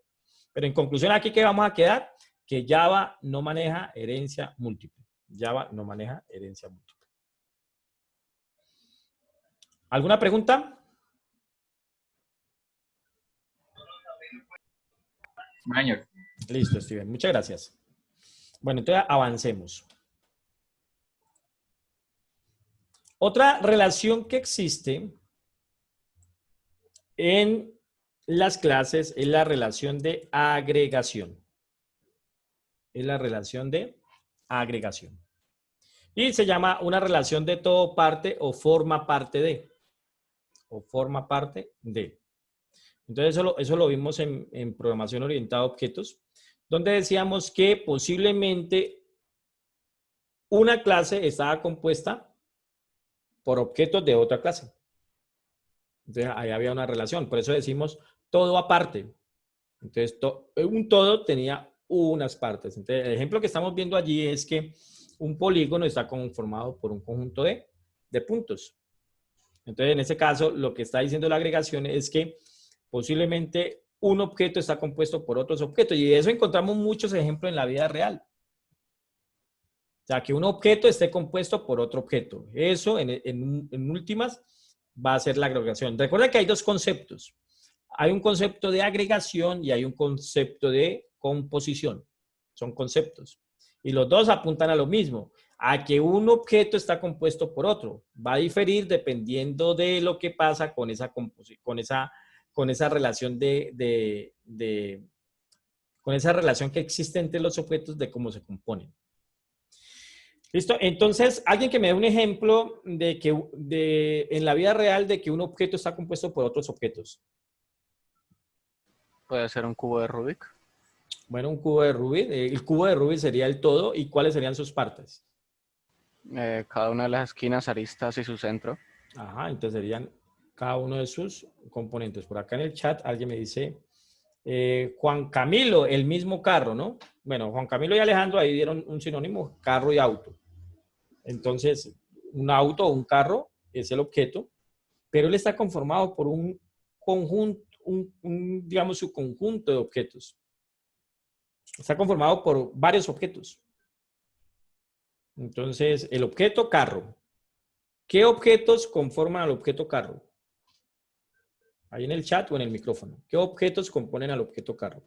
Speaker 1: Pero en conclusión, aquí que vamos a quedar, que Java no maneja herencia múltiple. Java no maneja herencia múltiple. ¿Alguna pregunta?
Speaker 3: Señor.
Speaker 1: Listo, Steven. Muchas gracias. Bueno, entonces avancemos. Otra relación que existe en las clases es la relación de agregación. Es la relación de agregación. Y se llama una relación de todo parte o forma parte de. O forma parte de. Entonces eso lo vimos en programación orientada a objetos, donde decíamos que posiblemente una clase estaba compuesta por objetos de otra clase. Entonces ahí había una relación. Por eso decimos todo aparte. Entonces un todo tenía unas partes. Entonces, el ejemplo que estamos viendo allí es que un polígono está conformado por un conjunto de puntos. Entonces, en ese caso, lo que está diciendo la agregación es que posiblemente un objeto está compuesto por otros objetos. Y de eso encontramos muchos ejemplos en la vida real. O sea, que un objeto esté compuesto por otro objeto. Eso, en últimas, va a ser la agregación. Recuerda que hay dos conceptos. Hay un concepto de agregación y hay un concepto de composición. Son conceptos. Y los dos apuntan a lo mismo, a que un objeto está compuesto por otro. Va a diferir dependiendo de lo que pasa con esa relación con esa relación que existe entre los objetos de cómo se componen. ¿Listo? Entonces, alguien que me dé un ejemplo de que en la vida real de que un objeto está compuesto por otros objetos.
Speaker 5: Puede ser un cubo de Rubik.
Speaker 1: Bueno, un cubo de Rubik. El cubo de Rubik sería el todo. ¿Y cuáles serían sus partes?
Speaker 5: Cada una de las esquinas, aristas y su centro.
Speaker 1: Ajá, entonces serían cada uno de sus componentes. Por acá en el chat alguien me dice, Juan Camilo, el mismo carro, ¿no? Bueno, Juan Camilo y Alejandro ahí dieron un sinónimo, carro y auto. Entonces, un auto o un carro es el objeto, pero él está conformado por un conjunto, digamos, su conjunto de objetos. Está conformado por varios objetos. Entonces, el objeto carro. ¿Qué objetos conforman al objeto carro? Ahí en el chat o en el micrófono. ¿Qué objetos componen al objeto carro?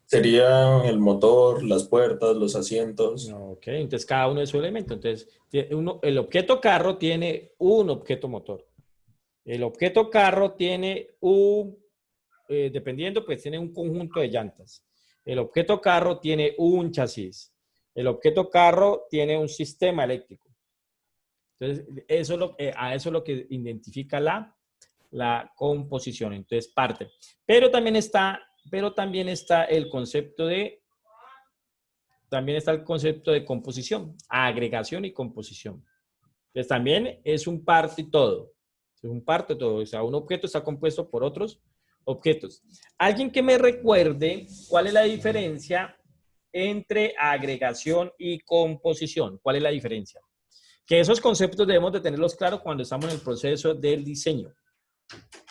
Speaker 6: Sería el motor, las puertas, los asientos.
Speaker 1: Ok, entonces cada uno de sus elementos. Entonces, el objeto carro tiene un objeto motor. El objeto carro tiene dependiendo, pues tiene un conjunto de llantas. El objeto carro tiene un chasis. El objeto carro tiene un sistema eléctrico. Entonces, a eso es lo que identifica la composición. Entonces, parte. Pero también está el concepto de composición, agregación y composición. Entonces, también es un parte y todo. Es un parte todo. O sea, un objeto está compuesto por otros objetos. Alguien que me recuerde cuál es la diferencia entre agregación y composición. ¿Cuál es la diferencia? Que esos conceptos debemos de tenerlos claros cuando estamos en el proceso del diseño.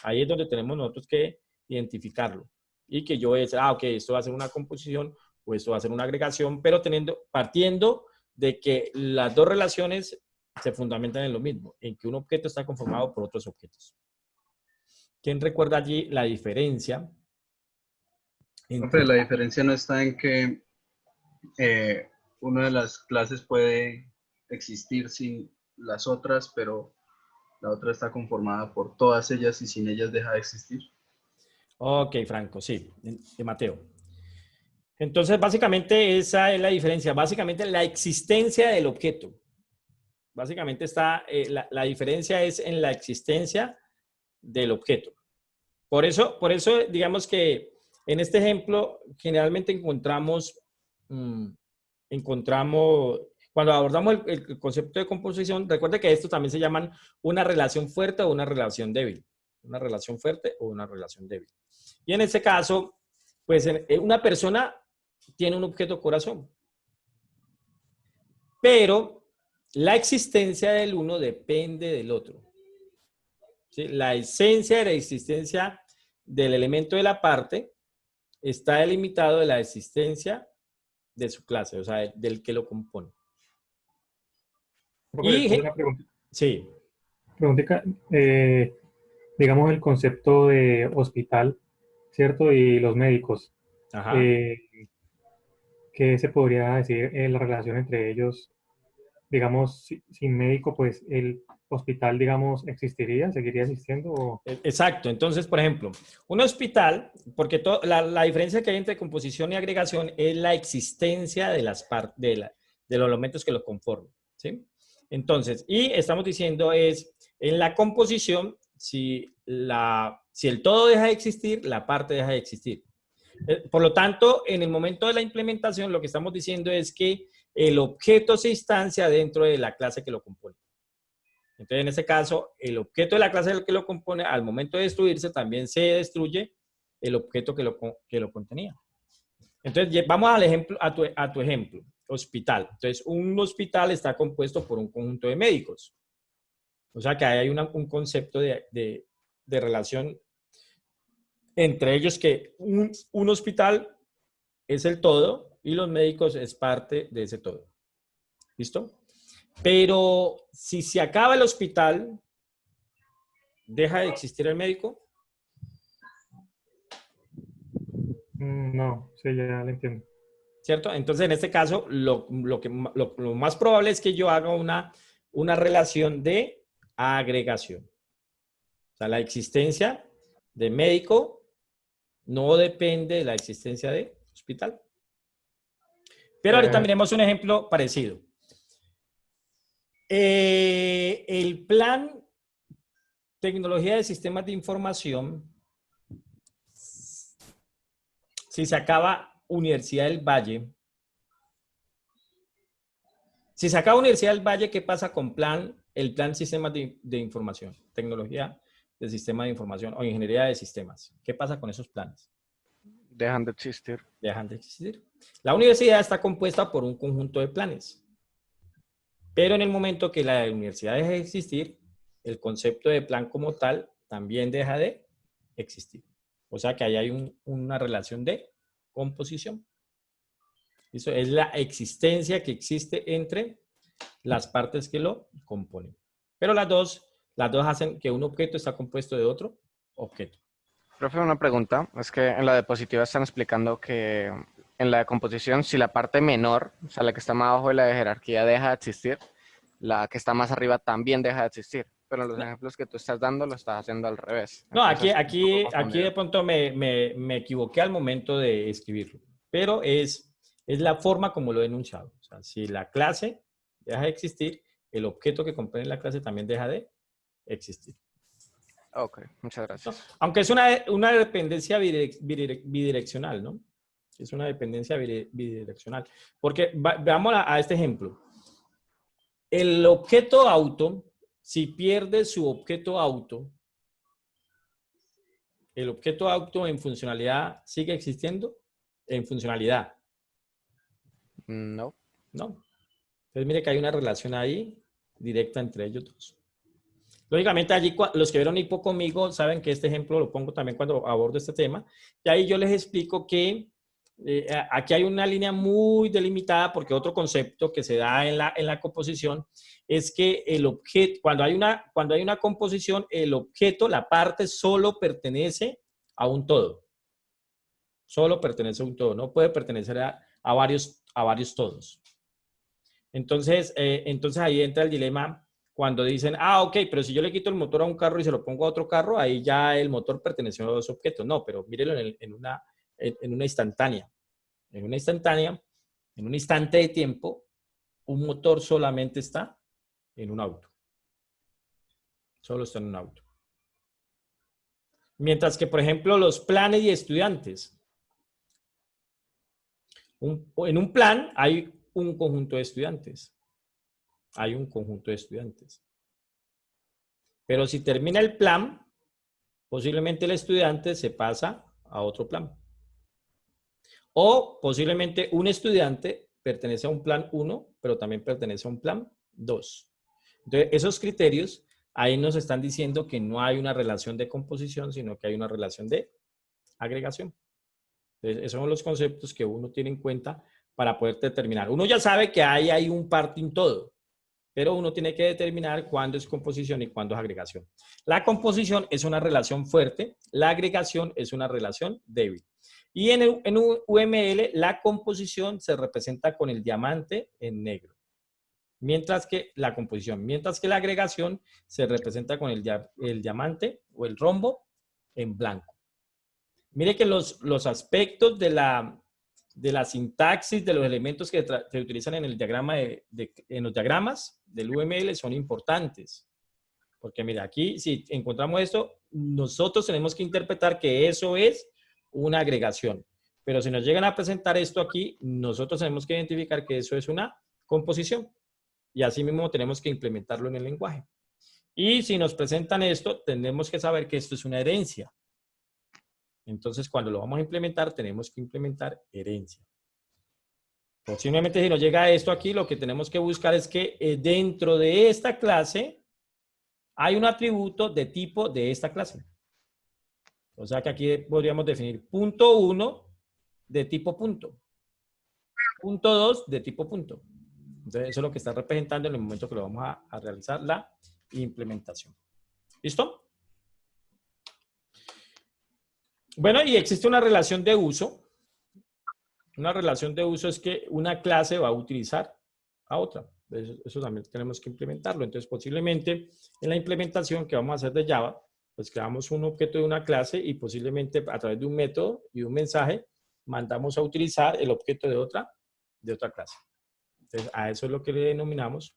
Speaker 1: Ahí es donde tenemos nosotros que identificarlo. Y que yo voy a decir, ok, esto va a ser una composición o esto va a ser una agregación, pero partiendo de que las dos relaciones se fundamentan en lo mismo, en que un objeto está conformado por otros objetos. ¿Quién recuerda allí la diferencia?
Speaker 2: La diferencia no está en que una de las clases puede existir sin las otras, pero la otra está conformada por todas ellas y sin ellas deja de existir.
Speaker 1: Ok, Franco, sí, de Mateo. Entonces, básicamente esa es la diferencia. Básicamente la existencia del objeto. Básicamente la diferencia es en la existencia del objeto. Por eso, digamos que en este ejemplo, generalmente encontramos, cuando abordamos el concepto de composición, recuerda que estos también se llaman una relación fuerte o una relación débil. Una relación fuerte o una relación débil. Y en este caso, pues una persona tiene un objeto corazón. Pero la existencia del uno depende del otro. ¿Sí? La esencia de la existencia del elemento de la parte está delimitado de la existencia de su clase, o sea, del que lo compone.
Speaker 7: Una pregunta.
Speaker 1: Sí.
Speaker 7: Preguntita, digamos el concepto de hospital, ¿cierto? Y los médicos.
Speaker 1: Ajá.
Speaker 7: ¿Qué se podría decir en la relación entre ellos? Digamos, sin médico, pues el hospital, digamos, ¿existiría? ¿Seguiría existiendo? ¿O?
Speaker 1: Exacto. Entonces, por ejemplo, un hospital, porque la diferencia que hay entre composición y agregación es la existencia de los elementos que lo conforman, ¿sí? Entonces, y estamos diciendo en la composición, si el todo deja de existir, la parte deja de existir. Por lo tanto, en el momento de la implementación, lo que estamos diciendo es que el objeto se instancia dentro de la clase que lo compone. Entonces, en este caso, el objeto de la clase que lo compone, al momento de destruirse, también se destruye el objeto que lo contenía. Entonces, vamos al ejemplo, a tu ejemplo, hospital. Entonces, un hospital está compuesto por un conjunto de médicos. O sea que ahí hay un concepto de relación entre ellos, que un hospital es el todo y los médicos es parte de ese todo. ¿Listo? Pero si se acaba el hospital, ¿deja de existir el médico?
Speaker 7: No, sí, ya lo entiendo.
Speaker 1: ¿Cierto? Entonces, en este caso, lo más probable es que yo haga una relación de agregación. O sea, la existencia de médico no depende de la existencia de hospital. Pero ahorita miremos un ejemplo parecido. El plan Tecnología de Sistemas de Información, si se acaba Universidad del Valle, ¿qué pasa con el plan Sistemas de Información, Tecnología de Sistemas de Información o Ingeniería de Sistemas? ¿Qué pasa con esos planes?
Speaker 5: Dejan de existir.
Speaker 1: Dejan de existir. La universidad está compuesta por un conjunto de planes. Pero en el momento que la universidad deje de existir, el concepto de plan como tal también deja de existir. O sea que ahí hay una relación de composición. Eso es la existencia que existe entre las partes que lo componen. Pero las dos hacen que un objeto está compuesto de otro objeto.
Speaker 5: Profe, una pregunta. Es que en la diapositiva están explicando que en la decomposición, si la parte menor, o sea, la que está más abajo de la jerarquía deja de existir, la que está más arriba también deja de existir. Pero en los ejemplos que tú estás dando lo estás haciendo al revés.
Speaker 1: No,
Speaker 5: Entonces,
Speaker 1: aquí de pronto me equivoqué al momento de escribirlo. Pero es la forma como lo he enunciado. O sea, si la clase deja de existir, el objeto que comprende la clase también deja de existir.
Speaker 5: Ok, muchas gracias.
Speaker 1: Aunque es una dependencia bidireccional, ¿no? Es una dependencia bidireccional. Porque veamos a este ejemplo. El objeto auto, si pierde su objeto auto, ¿el objeto auto en funcionalidad sigue existiendo? En funcionalidad.
Speaker 5: No.
Speaker 1: No. Entonces mire que hay una relación ahí directa entre ellos dos. Lógicamente allí los que vieron Hipo conmigo saben que este ejemplo lo pongo también cuando abordo este tema. Y ahí yo les explico que aquí hay una línea muy delimitada, porque otro concepto que se da en la composición es que el objeto, cuando hay una composición, el objeto, la parte, solo pertenece a un todo. Solo pertenece a un todo, no puede pertenecer a varios todos. Entonces ahí entra el dilema cuando dicen, ok, pero si yo le quito el motor a un carro y se lo pongo a otro carro, ahí ya el motor perteneció a dos objetos. No, pero mírenlo en una instantánea. En una instantánea, en un instante de tiempo, un motor solamente está en un auto. Solo está en un auto. Mientras que, por ejemplo, los planes y estudiantes. En un plan hay un conjunto de estudiantes. Hay un conjunto de estudiantes. Pero si termina el plan, posiblemente el estudiante se pasa a otro plan. O posiblemente un estudiante pertenece a un plan 1, pero también pertenece a un plan 2. Entonces, esos criterios ahí nos están diciendo que no hay una relación de composición, sino que hay una relación de agregación. Entonces, esos son los conceptos que uno tiene en cuenta para poder determinar. Uno ya sabe que ahí hay un parting todo, pero uno tiene que determinar cuándo es composición y cuándo es agregación. La composición es una relación fuerte, la agregación es una relación débil. Y en un UML, la composición se representa con el diamante en negro. Mientras que la agregación se representa con el diamante o el rombo en blanco. Mire que los aspectos de la sintaxis de los elementos que se utilizan en el diagrama en los diagramas del UML son importantes. Porque mira, aquí si encontramos esto, nosotros tenemos que interpretar que eso es una agregación. Pero si nos llegan a presentar esto aquí, nosotros tenemos que identificar que eso es una composición. Y así mismo tenemos que implementarlo en el lenguaje. Y si nos presentan esto, tenemos que saber que esto es una herencia. Entonces, cuando lo vamos a implementar, tenemos que implementar herencia. Posiblemente si nos llega esto aquí, lo que tenemos que buscar es que dentro de esta clase hay un atributo de tipo de esta clase. O sea que aquí podríamos definir punto 1 de tipo punto. Punto 2 de tipo punto. Entonces, eso es lo que está representando en el momento que lo vamos a realizar la implementación. ¿Listo? Bueno, y existe una relación de uso. Una relación de uso es que una clase va a utilizar a otra. Eso también tenemos que implementarlo. Entonces, posiblemente en la implementación que vamos a hacer de Java, pues creamos un objeto de una clase y posiblemente a través de un método y un mensaje mandamos a utilizar el objeto de otra clase. Entonces, a eso es lo que le denominamos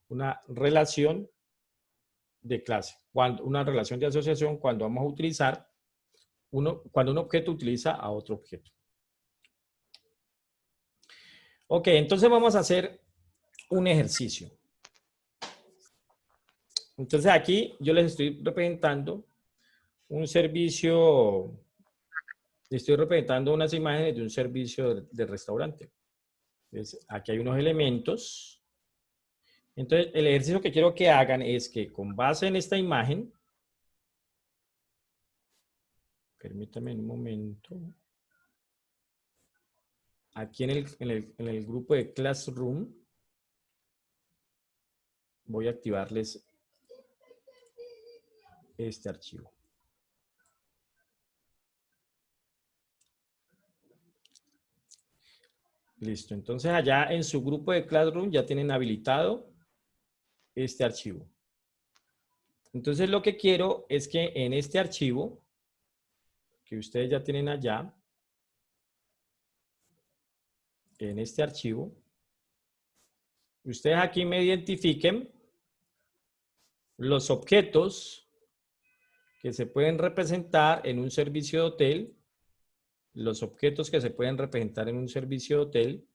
Speaker 1: una relación de clase. Una relación de asociación cuando vamos a utilizar cuando un objeto utiliza a otro objeto. Ok, entonces vamos a hacer un ejercicio. Entonces aquí yo les estoy representando un servicio, estoy representando unas imágenes de un servicio de restaurante. Entonces, aquí hay unos elementos. Entonces, el ejercicio que quiero que hagan es que con base en esta imagen, permítanme un momento. Aquí en el grupo de Classroom, voy a activarles este archivo. Listo. Entonces, allá en su grupo de Classroom ya tienen habilitado este archivo. Entonces, lo que quiero es que en este archivo, que ustedes ya tienen allá, en este archivo, ustedes aquí me identifiquen los objetos que se pueden representar en un servicio de hotel, los objetos que se pueden representar en un servicio de hotel,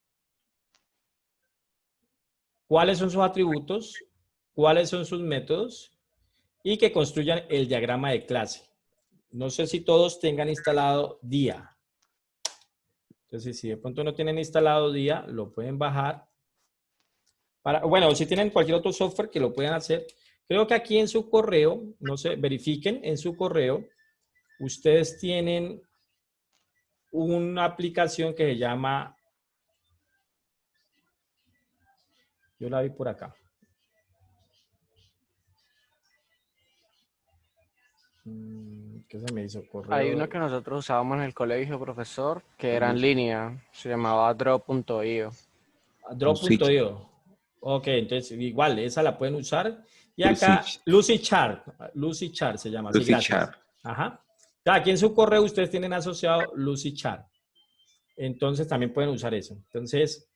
Speaker 1: cuáles son sus atributos, cuáles son sus métodos y que construyan el diagrama de clase. No sé si todos tengan instalado DIA. Entonces, si de pronto no tienen instalado DIA, lo pueden bajar. Bueno, si tienen cualquier otro software que lo puedan hacer. Creo que aquí en su correo, no sé, verifiquen en su correo, ustedes tienen una aplicación que se llama, yo la vi por acá. ¿Qué se me hizo? Correo.
Speaker 5: Hay una que nosotros usábamos en el colegio, profesor, que era en línea, se llamaba Drop.io.
Speaker 1: Drop.io. Ok, entonces igual, esa la pueden usar. Y acá, Lucidchart se llama. Sí, gracias. Ajá. Aquí en su correo ustedes tienen asociado Lucidchart. Entonces también pueden usar eso. Entonces,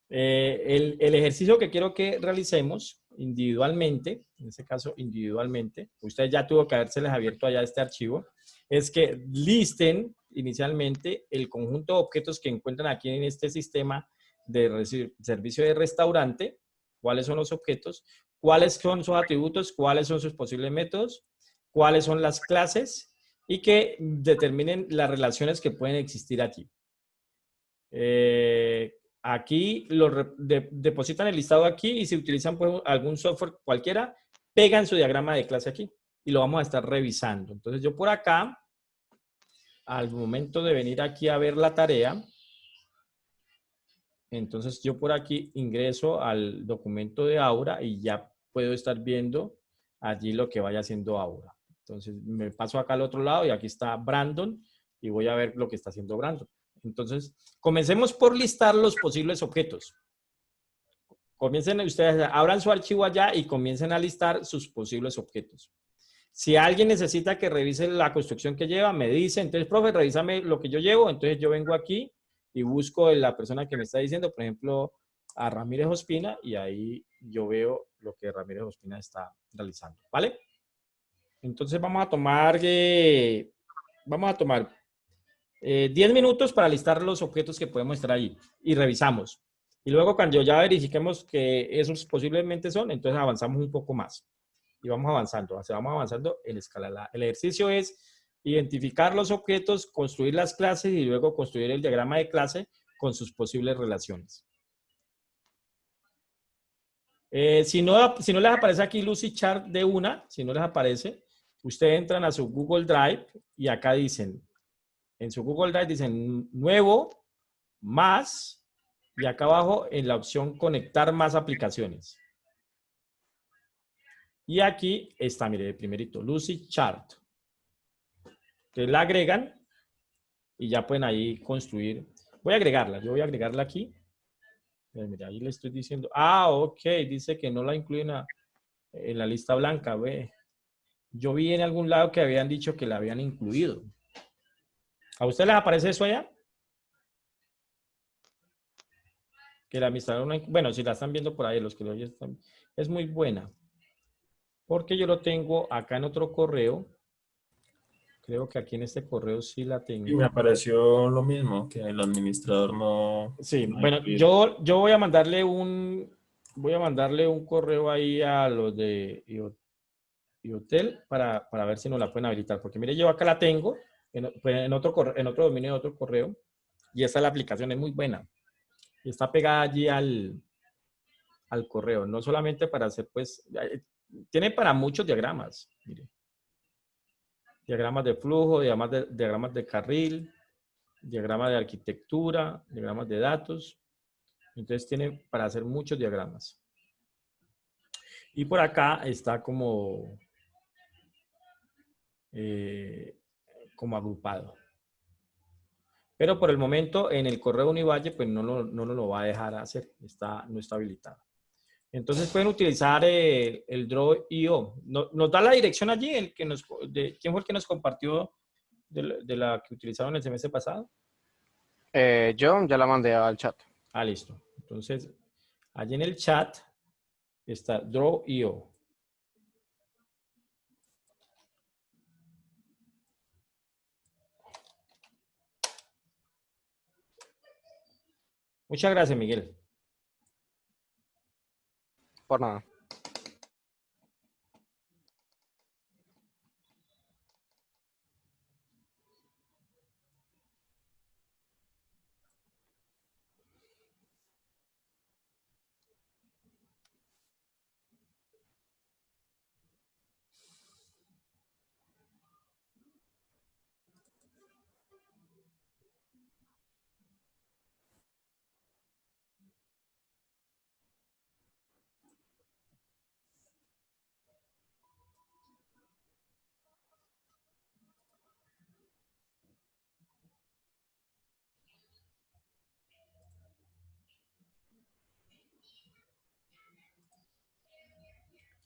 Speaker 1: el ejercicio que quiero que realicemos individualmente, en este caso individualmente, ustedes ya tuvo que habérseles abierto allá este archivo, es que listen inicialmente el conjunto de objetos que encuentran aquí en este sistema de servicio de restaurante, cuáles son los objetos, cuáles son sus atributos, cuáles son sus posibles métodos, cuáles son las clases y que determinen las relaciones que pueden existir aquí. Aquí depositan el listado aquí y si utilizan pues, algún software cualquiera, pegan su diagrama de clase aquí y lo vamos a estar revisando. Entonces yo por acá, al momento de venir aquí a ver la tarea, entonces yo por aquí ingreso al documento de Aura y ya puedo estar viendo allí lo que vaya haciendo Aura. Entonces me paso acá al otro lado y aquí está Brandon y voy a ver lo que está haciendo Brandon. Entonces, comencemos por listar los posibles objetos. Comiencen ustedes, abran su archivo allá y comiencen a listar sus posibles objetos. Si alguien necesita que revise la construcción que lleva, me dice, entonces, profe, revísame lo que yo llevo. Entonces, yo vengo aquí y busco a la persona que me está diciendo, por ejemplo, a Ramírez Ospina, y ahí yo veo lo que Ramírez Ospina está realizando, ¿vale? Entonces, vamos a tomar 10 minutos para listar los objetos que podemos estar ahí y revisamos. Y luego cuando ya verifiquemos que esos posiblemente son, entonces avanzamos un poco más. Y vamos avanzando en escala. El ejercicio es Identificar los objetos, construir las clases y luego construir el diagrama de clase con sus posibles relaciones. Si no les aparece aquí Lucy Chart de una, si no les aparece, ustedes entran a su Google Drive y acá dicen, en su Google Drive dicen nuevo, más, y acá abajo en la opción conectar más aplicaciones. Y aquí está, mire, primerito, Lucy Chart. Entonces la agregan y ya pueden ahí construir. Voy a agregarla, yo voy a agregarla aquí. Mira, ahí le estoy diciendo, ok, dice que no la incluyen en la lista blanca, ve. Yo vi en algún lado que habían dicho que la habían incluido. ¿A usted les aparece eso allá? Que la administradora, bueno, si la están viendo por ahí, los que lo oyen están, es muy buena. Porque yo lo tengo acá en otro correo. Creo que aquí en este correo sí la tengo.
Speaker 6: Y me apareció lo mismo, que el administrador no...
Speaker 1: Sí,
Speaker 6: no
Speaker 1: bueno,
Speaker 6: incluye.
Speaker 1: yo voy a mandarle un correo ahí a los de IoTel para ver si nos la pueden habilitar. Porque mire, yo acá la tengo en otro dominio de otro correo. Y esta la aplicación es muy buena. Y está pegada allí al correo. No solamente para hacer, pues, tiene para muchos diagramas. Mire. Diagramas de flujo, diagramas de carril, diagramas de arquitectura, diagramas de datos. Entonces tiene para hacer muchos diagramas. Y por acá está como agrupado. Pero por el momento en el correo Univalle pues no lo va a dejar hacer, no está habilitado. Entonces pueden utilizar el Draw.io. Nos da la dirección allí, ¿quién fue el que nos compartió de la que utilizaron el semestre pasado?
Speaker 5: Yo ya la mandé al chat.
Speaker 1: Listo. Entonces, allí en el chat está Draw.io. Muchas gracias, Miguel.
Speaker 5: Por nada.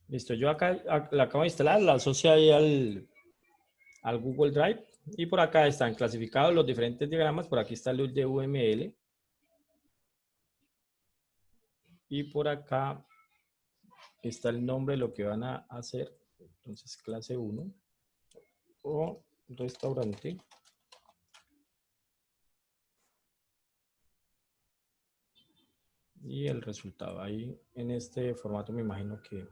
Speaker 1: Listo, yo acá la acabo de instalar, la asocio ahí al Google Drive y por acá están clasificados los diferentes diagramas. Por aquí está el de UML y por acá está el nombre de lo que van a hacer. Entonces, clase 1 o restaurante. Y el resultado ahí en este formato me imagino que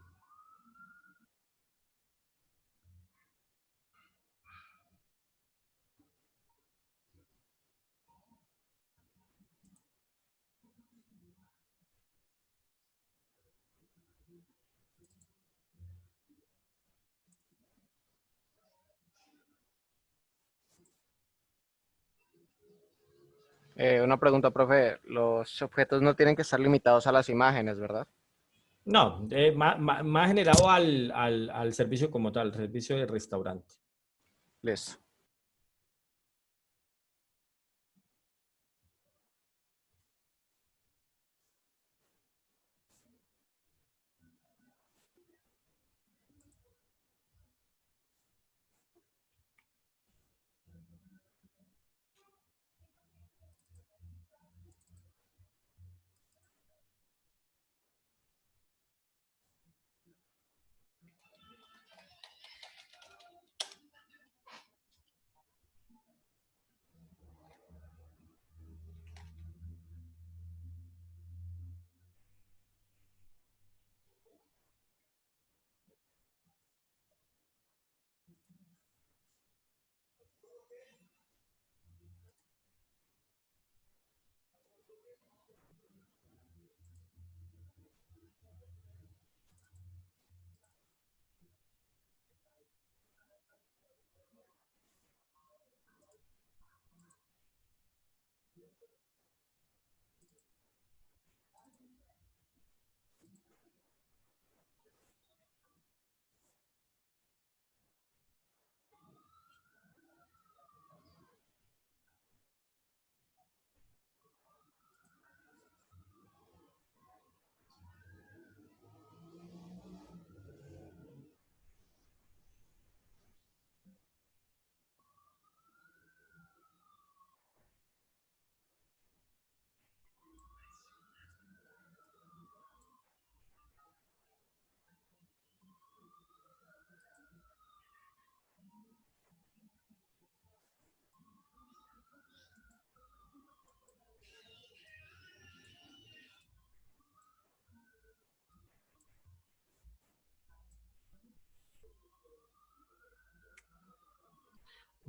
Speaker 5: Una pregunta, profe. Los objetos no tienen que estar limitados a las imágenes, ¿verdad?
Speaker 1: no, más generado al servicio como tal, servicio de restaurante.
Speaker 5: Listo.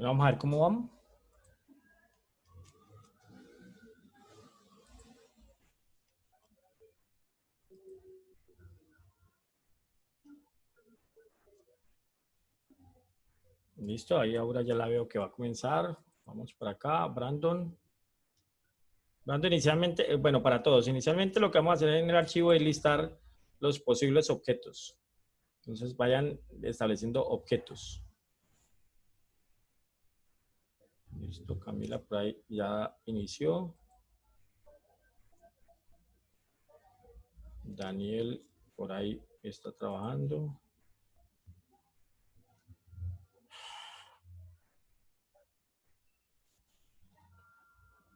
Speaker 1: Vamos a ver cómo vamos. Listo, ahí ahora ya la veo que va a comenzar. Vamos por acá, Brandon. Brandon, inicialmente, bueno, para todos, inicialmente lo que vamos a hacer en el archivo es listar los posibles objetos. Entonces vayan estableciendo objetos. Listo, Camila por ahí ya inició. Daniel por ahí está trabajando.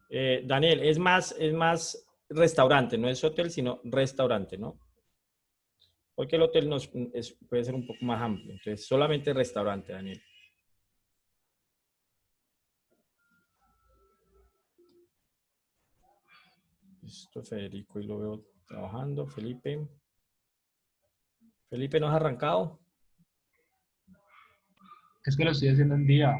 Speaker 1: Daniel, es más restaurante, no es hotel, sino restaurante, ¿no? Porque el hotel puede ser un poco más amplio. Entonces, solamente restaurante, Daniel. Listo, Federico, y lo veo trabajando. Felipe. Felipe, ¿no has arrancado?
Speaker 3: Es que lo estoy haciendo en día.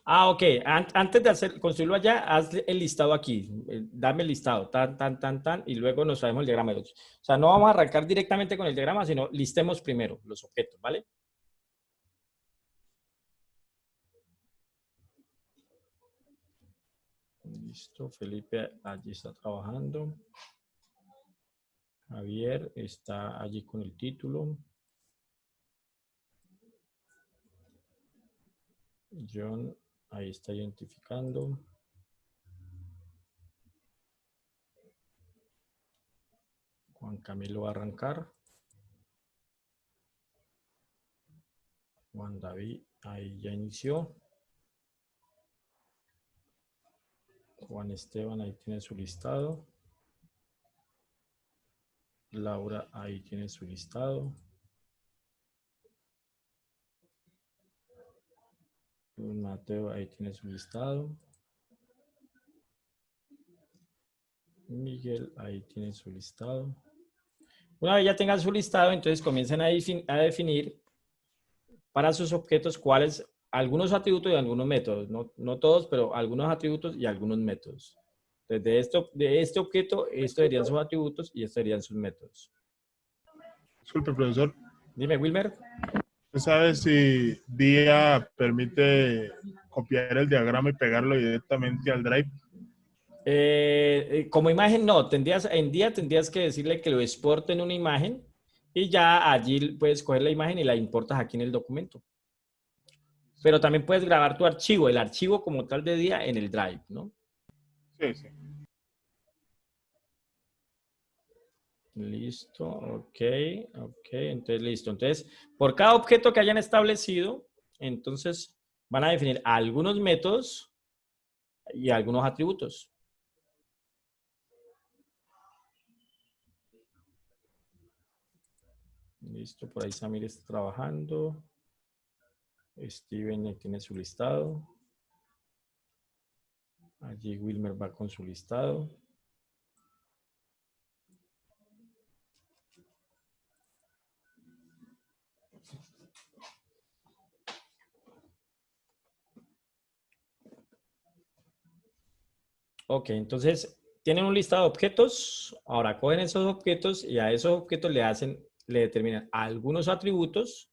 Speaker 1: Ah, ok. Antes de construirlo allá, haz el listado aquí. Dame el listado, tan, tan, tan, tan, y luego nos traemos el diagrama de otros. O sea, no vamos a arrancar directamente con el diagrama, sino listemos primero los objetos, ¿vale? Listo, Felipe allí está trabajando. Javier está allí con el título. John ahí está identificando. Juan Camilo va a arrancar. Juan David ahí ya inició. Juan Esteban ahí tiene su listado. Laura ahí tiene su listado. Mateo ahí tiene su listado. Miguel ahí tiene su listado. Una vez ya tengan su listado, entonces comiencen a definir para sus objetos cuáles, algunos atributos y algunos métodos. No todos, pero algunos atributos y algunos métodos. Entonces, de este objeto, estos serían sus atributos y estos serían sus métodos.
Speaker 8: Disculpe, profesor.
Speaker 1: Dime, Wilmer.
Speaker 8: ¿Usted sabe si DIA permite copiar el diagrama y pegarlo directamente al Drive?
Speaker 1: Como imagen, no. En día tendrías que decirle que lo exporte en una imagen y ya allí puedes coger la imagen y la importas aquí en el documento. Pero también puedes grabar tu archivo, el archivo como tal de día en el Drive, ¿no?
Speaker 8: Sí, sí.
Speaker 1: Listo, ok, entonces listo. Entonces, por cada objeto que hayan establecido, entonces van a definir algunos métodos y algunos atributos. Listo, por ahí Samir está trabajando. Steven tiene su listado. Allí Wilmer va con su listado. Ok, entonces tienen un listado de objetos. Ahora cogen esos objetos y a esos objetos le determinan algunos atributos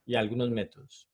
Speaker 1: y algunos métodos.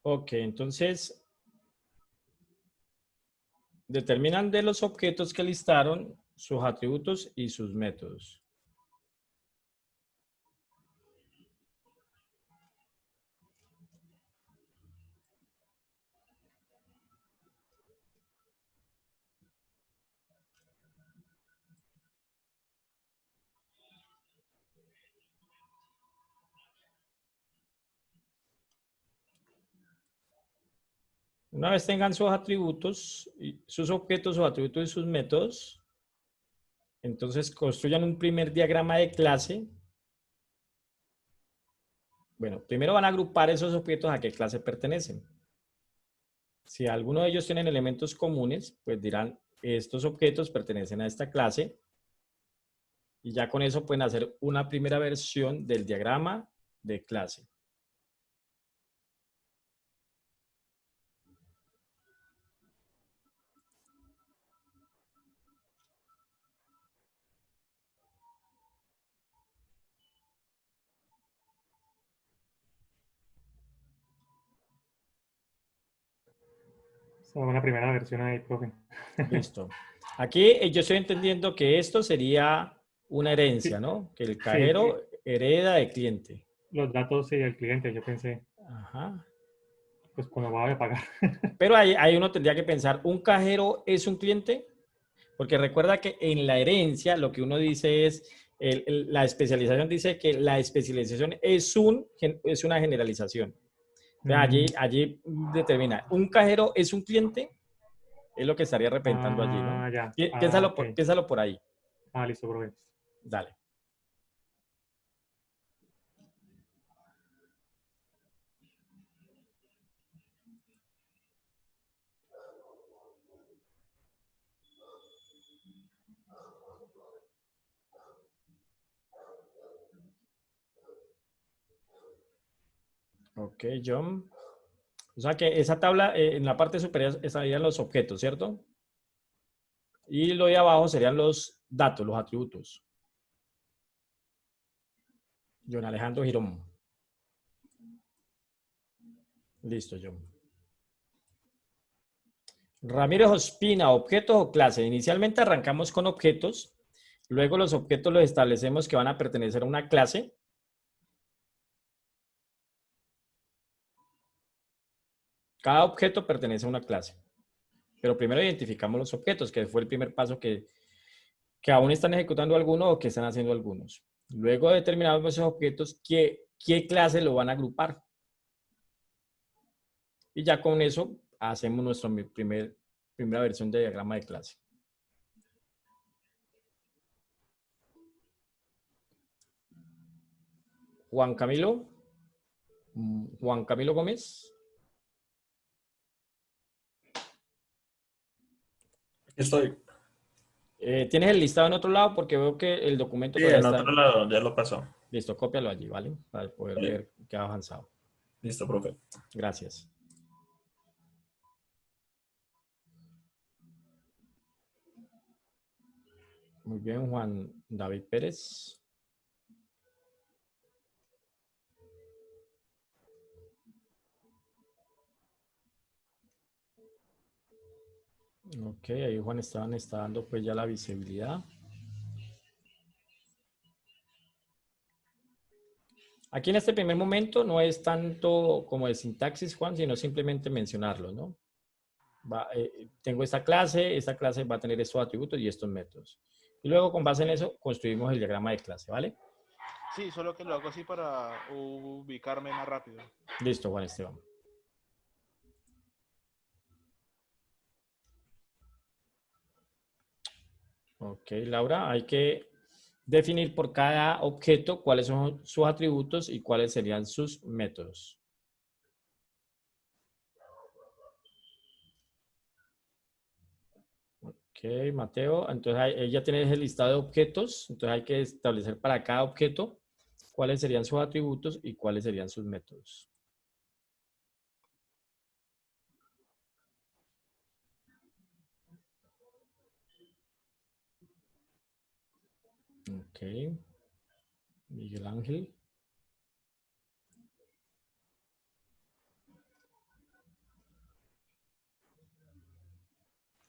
Speaker 1: Ok, entonces determinan de los objetos que listaron sus atributos y sus métodos. Una vez tengan sus atributos, sus objetos, sus atributos y sus métodos, entonces construyan un primer diagrama de clase. Bueno, primero van a agrupar esos objetos a qué clase pertenecen. Si alguno de ellos tienen elementos comunes, pues dirán, estos objetos pertenecen a esta clase. Y ya con eso pueden hacer una primera versión del diagrama de clase.
Speaker 7: Una primera versión ahí, profe.
Speaker 1: Listo. Aquí yo estoy entendiendo que esto sería una herencia,
Speaker 7: Sí,
Speaker 1: ¿no? Que el
Speaker 7: sí,
Speaker 1: cajero hereda de cliente.
Speaker 7: los datos y el cliente, yo pensé,
Speaker 1: Ajá.
Speaker 7: pues cuando va a pagar.
Speaker 1: Pero ahí uno tendría que pensar, ¿un cajero es un cliente? Porque recuerda que en la herencia lo que uno dice es, la especialización dice que la especialización es una generalización. Allí determina, ¿un cajero es un cliente? Es lo que estaría representando allí, ¿no?
Speaker 7: Ah, ya. Ah,
Speaker 1: Piénsalo
Speaker 7: ok.
Speaker 1: piénsalo por ahí.
Speaker 7: Ah, listo, profe.
Speaker 1: Dale. Ok, John. O sea que esa tabla en la parte superior estarían los objetos, ¿cierto? Y lo de abajo serían los datos, los atributos. John Alejandro Girón. Listo, John. Ramírez Ospina, objetos o clase. Inicialmente arrancamos con objetos. Luego los objetos los establecemos que van a pertenecer a una clase. Cada objeto pertenece a una clase. Pero primero identificamos los objetos, que fue el primer paso que aún están ejecutando algunos o que están haciendo algunos. Luego determinamos esos objetos, qué clase lo van a agrupar. Y ya con eso hacemos nuestra primera versión de diagrama de clase. Juan Camilo. Juan Camilo Gómez.
Speaker 6: Estoy.
Speaker 1: ¿Tienes el listado en otro lado? Porque veo que el documento
Speaker 6: Sí,
Speaker 1: todavía
Speaker 6: en
Speaker 1: está.
Speaker 6: otro lado, ya lo pasó.
Speaker 1: Listo, cópialo allí, ¿vale? Para poder
Speaker 6: Vale.
Speaker 1: ver que ha avanzado.
Speaker 6: Listo, profe.
Speaker 1: Gracias. Muy bien, Juan David Pérez. Ok, ahí Juan Esteban está dando pues ya la visibilidad. Aquí en este primer momento no es tanto como de sintaxis, Juan, sino simplemente mencionarlo, ¿no? Tengo esta clase va a tener estos atributos y estos métodos. Y luego con base en eso construimos el diagrama de clase, ¿vale?
Speaker 9: Sí, solo que lo hago así para ubicarme más rápido.
Speaker 1: Listo, Juan Esteban. Ok, Laura, hay que definir por cada objeto cuáles son sus atributos y cuáles serían sus métodos. Ok, Mateo, entonces ahí ya tienes el listado de objetos, entonces hay que establecer para cada objeto cuáles serían sus atributos y cuáles serían sus métodos. Ok, Miguel Ángel.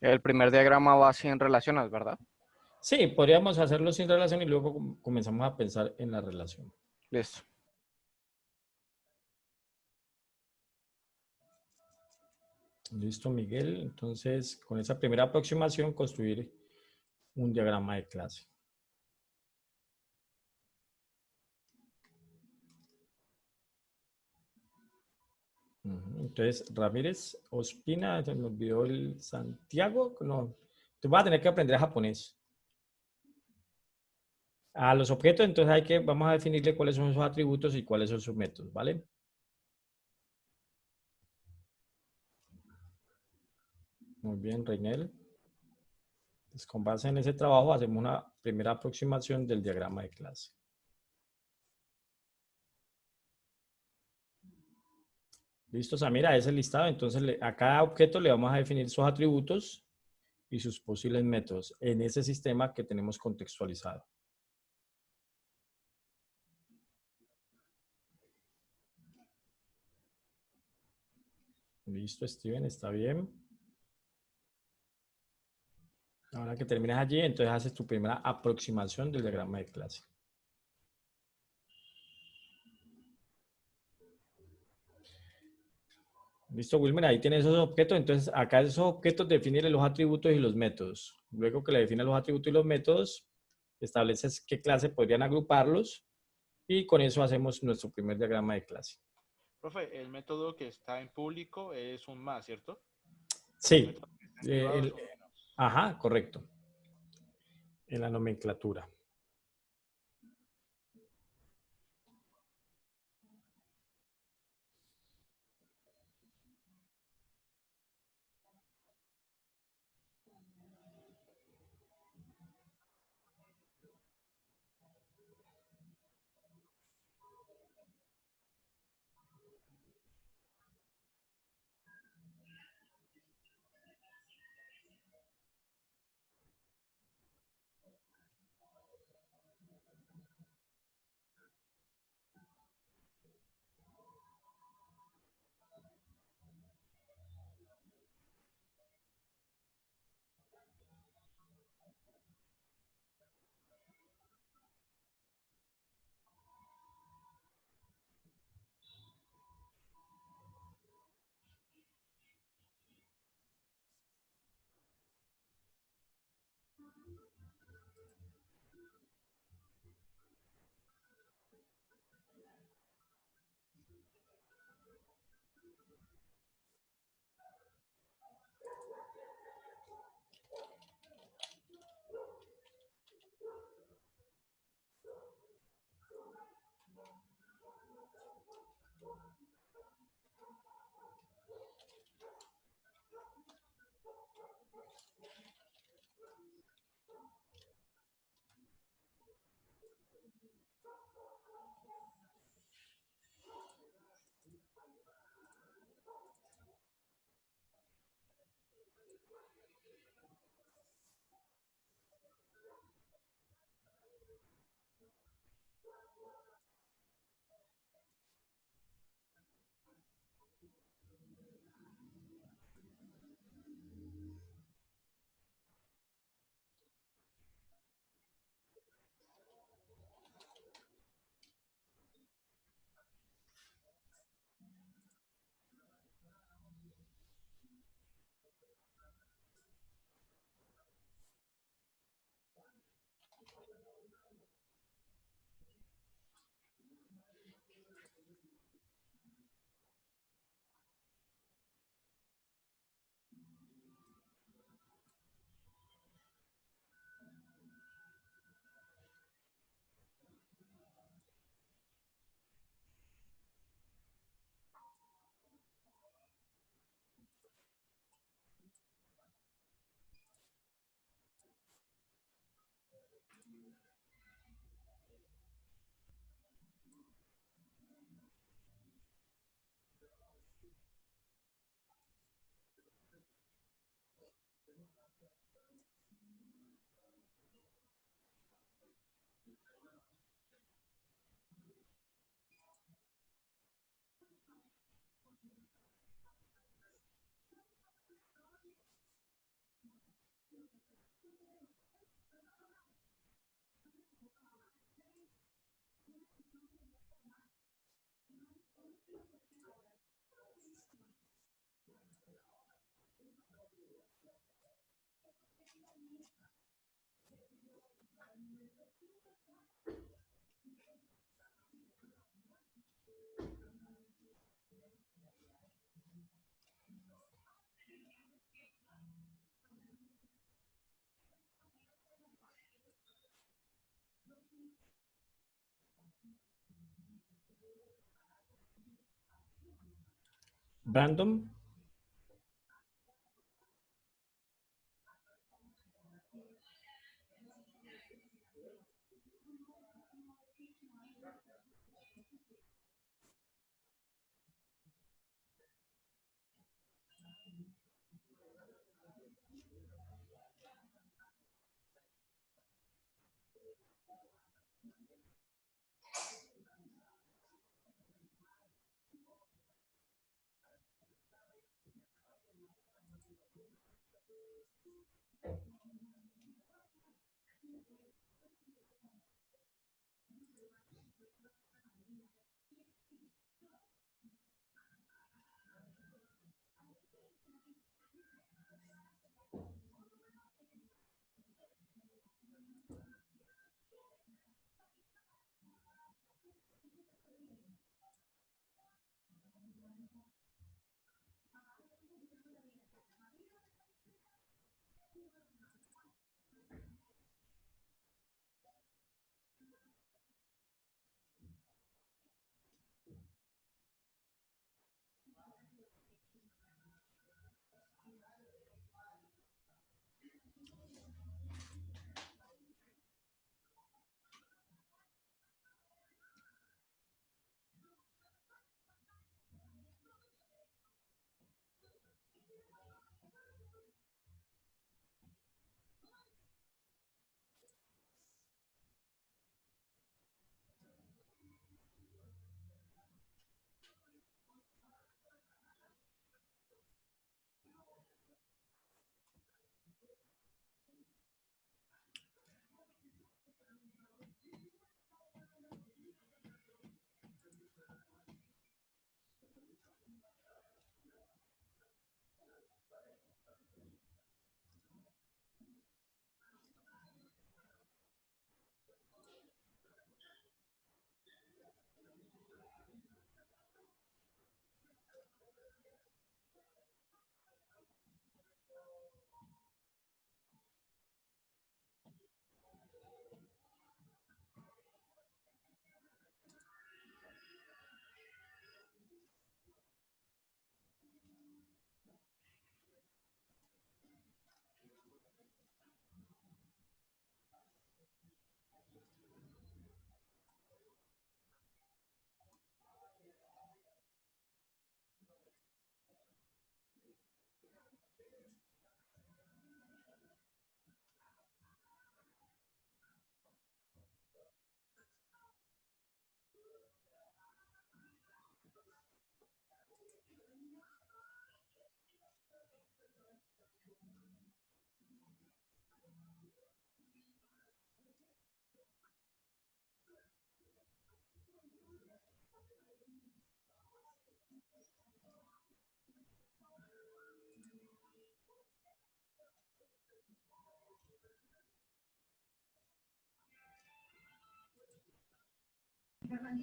Speaker 5: El primer diagrama va sin relaciones, ¿verdad?
Speaker 1: Sí, podríamos hacerlo sin relación y luego comenzamos a pensar en la relación.
Speaker 5: Listo.
Speaker 1: Listo, Miguel. Entonces, con esa primera aproximación, construir un diagrama de clase. Entonces, Ramírez, Ospina, se me olvidó el Santiago. No, tú vas a tener que aprender japonés. A los objetos, entonces vamos a definirle cuáles son sus atributos y cuáles son sus métodos, ¿vale? Muy bien, Reinel. Pues con base en ese trabajo hacemos una primera aproximación del diagrama de clase. Listo, Samira, ese listado. Entonces, a cada objeto le vamos a definir sus atributos y sus posibles métodos en ese sistema que tenemos contextualizado. Listo, Steven, está bien. Ahora que terminas allí, entonces haces tu primera aproximación del diagrama de clase. Listo, Wilmer, ahí tienes esos objetos. Entonces, acá esos objetos definen los atributos y los métodos. Luego que le definen los atributos y los métodos, estableces qué clase podrían agruparlos y con eso hacemos nuestro primer diagrama de clase.
Speaker 9: Profe, el método que está en público es un más, ¿cierto? El
Speaker 1: Sí.
Speaker 9: método que está en privado es un menos.
Speaker 1: Ajá, correcto. En la nomenclatura. Random.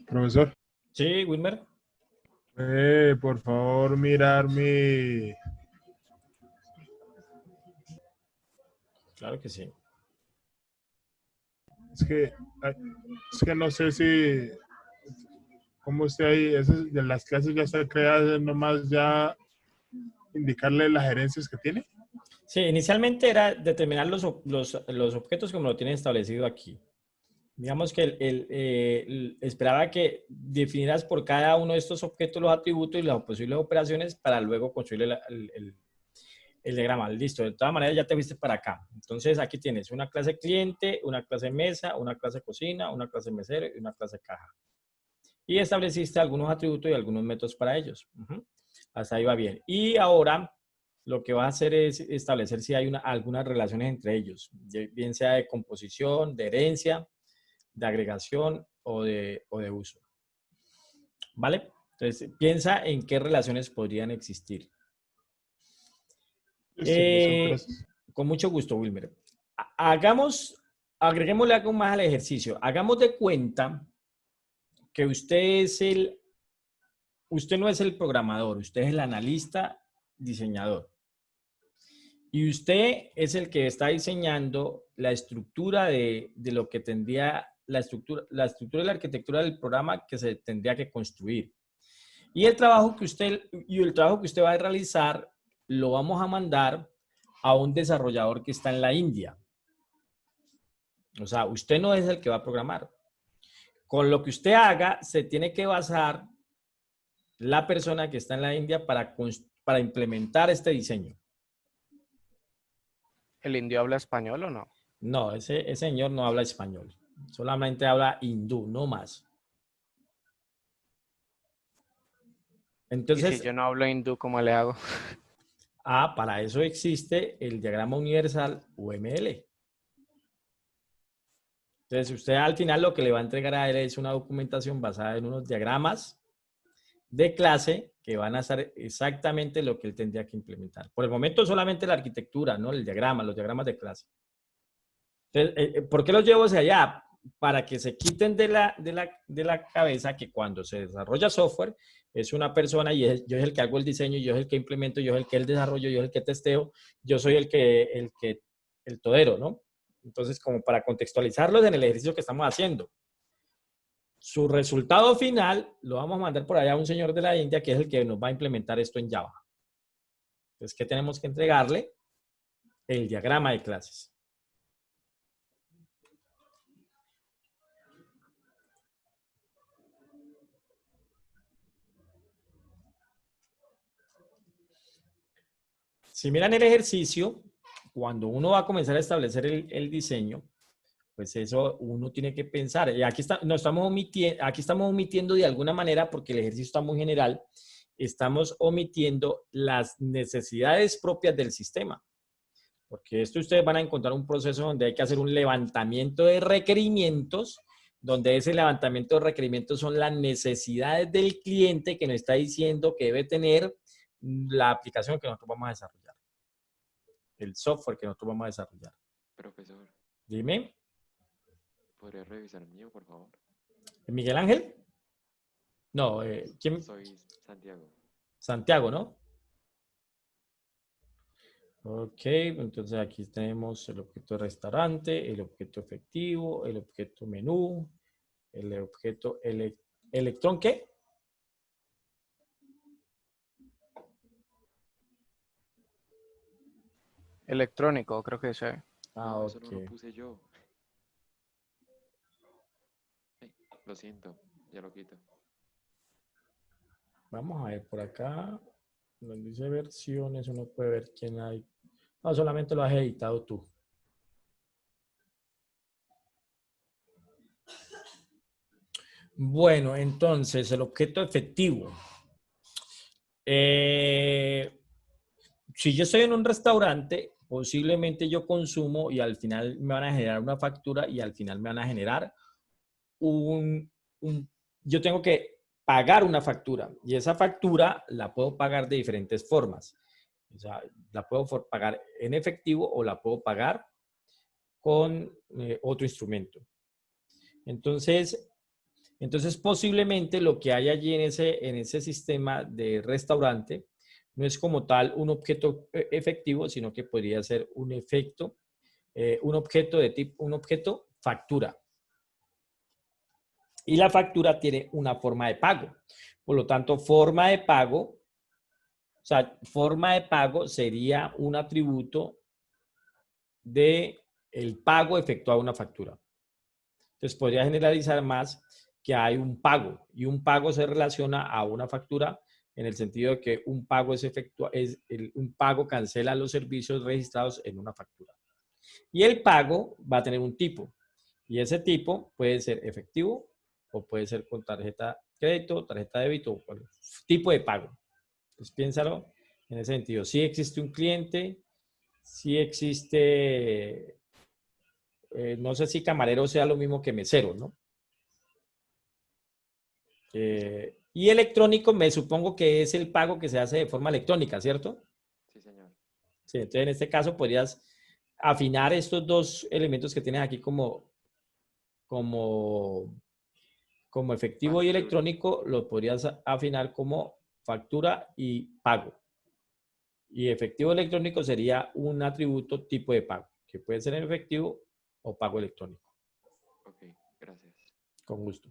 Speaker 8: Profesor,
Speaker 1: Sí, Wilmer.
Speaker 8: por favor mirar mi...
Speaker 1: Claro que sí.
Speaker 8: Es que, ay, es que no sé si... ¿Cómo usted ahí? Esas de las clases ya están creadas, nomás ya indicarle las gerencias que tiene.
Speaker 1: Sí, inicialmente era determinar los objetos como lo tienen establecido aquí. Digamos que esperaba que definieras por cada uno de estos objetos los atributos y las posibles operaciones para luego construir el diagrama. Listo, de todas maneras ya te viste para acá. Entonces aquí tienes una clase cliente, una clase mesa, una clase cocina, una clase mesero y una clase caja. Y estableciste algunos atributos y algunos métodos para ellos. Hasta ahí va bien. Y ahora lo que vas a hacer es establecer si hay algunas relaciones entre ellos, bien sea de composición, de herencia, de agregación o de uso. ¿Vale? Entonces, piensa en qué relaciones podrían existir.
Speaker 8: Listo, muchas gracias.
Speaker 1: Con mucho gusto, Wilmer. Agreguémosle algo más al ejercicio. Hagamos de cuenta que usted no es el programador, usted es el analista diseñador. Y usted es el que está diseñando la estructura de lo que tendría, la estructura de la arquitectura del programa que se tendría que construir. Y el trabajo que usted va a realizar lo vamos a mandar a un desarrollador que está en la India. O sea, usted no es el que va a programar. Con lo que usted haga, se tiene que basar la persona que está en la India para implementar este diseño.
Speaker 5: ¿El indio habla español o no?
Speaker 1: No, ese señor no habla español. Solamente habla hindú, no más. Entonces,
Speaker 5: ¿y si yo no hablo hindú, cómo le hago?
Speaker 1: para eso existe el diagrama universal UML. Entonces, usted al final lo que le va a entregar a él es una documentación basada en unos diagramas de clase que van a hacer exactamente lo que él tendría que implementar. Por el momento solamente la arquitectura, ¿no? El diagrama, los diagramas de clase. Entonces, ¿por qué los llevo hacia allá? Para que se quiten de la cabeza que cuando se desarrolla software es una persona y yo es el que hago el diseño, yo es el que implemento, yo es el que el desarrollo, yo es el que testeo, yo soy el todero, ¿no? Entonces, como para contextualizarlos en el ejercicio que estamos haciendo. Su resultado final lo vamos a mandar por allá a un señor de la India que es el que nos va a implementar esto en Java. Entonces, ¿qué tenemos que entregarle? El diagrama de clases. Si miran el ejercicio, cuando uno va a comenzar a establecer el diseño, pues eso uno tiene que pensar. Y aquí estamos omitiendo de alguna manera, porque el ejercicio está muy general, estamos omitiendo las necesidades propias del sistema. Porque esto ustedes van a encontrar un proceso donde hay que hacer un levantamiento de requerimientos, donde ese levantamiento de requerimientos son las necesidades del cliente que nos está diciendo que debe tener la aplicación que nosotros vamos a desarrollar. El software que nosotros vamos a desarrollar.
Speaker 10: Profesor,
Speaker 1: Dime.
Speaker 10: ¿podría revisar el mío, por favor?
Speaker 1: ¿Miguel Ángel? No, ¿quién?
Speaker 10: Soy Santiago.
Speaker 1: Santiago, ¿no? Ok, entonces aquí tenemos el objeto restaurante, el objeto efectivo, el objeto menú, el objeto electrón, ¿qué?
Speaker 5: Electrónico, creo que es.
Speaker 10: No, eso no
Speaker 1: Ok.
Speaker 10: lo puse yo. Ay, lo siento, ya lo quito.
Speaker 1: Vamos a ver por acá, donde dice versiones, uno puede ver quién hay. No, solamente lo has editado tú. Bueno, entonces, el objeto efectivo. Si yo estoy en un restaurante, posiblemente yo consumo y al final me van a generar una factura y al final me van a generar yo tengo que pagar una factura y esa factura la puedo pagar de diferentes formas. O sea, la puedo pagar en efectivo o la puedo pagar con otro instrumento. Entonces, posiblemente lo que hay allí en ese sistema de restaurante no es como tal un objeto efectivo, sino que podría ser un objeto factura. Y la factura tiene una forma de pago. Por lo tanto, forma de pago sería un atributo del pago efectuado a una factura. Entonces, podría generalizar más que hay un pago y un pago se relaciona a una factura en el sentido de que un pago un pago cancela los servicios registrados en una factura. Y el pago va a tener un tipo y ese tipo puede ser efectivo o puede ser con tarjeta crédito, tarjeta débito o tipo de pago. Entonces, piénsalo en ese sentido. Si existe un cliente, si existe, no sé si camarero sea lo mismo que mesero, ¿no? Y electrónico me supongo que es el pago que se hace de forma electrónica, ¿cierto?
Speaker 10: Sí, señor.
Speaker 1: Sí, entonces en este caso podrías afinar estos dos elementos que tienes aquí como efectivo y
Speaker 10: Factura.
Speaker 1: electrónico, lo podrías afinar como factura y pago. Y efectivo electrónico sería un atributo tipo de pago, que puede ser en efectivo o pago electrónico.
Speaker 10: Ok, gracias.
Speaker 1: Con gusto.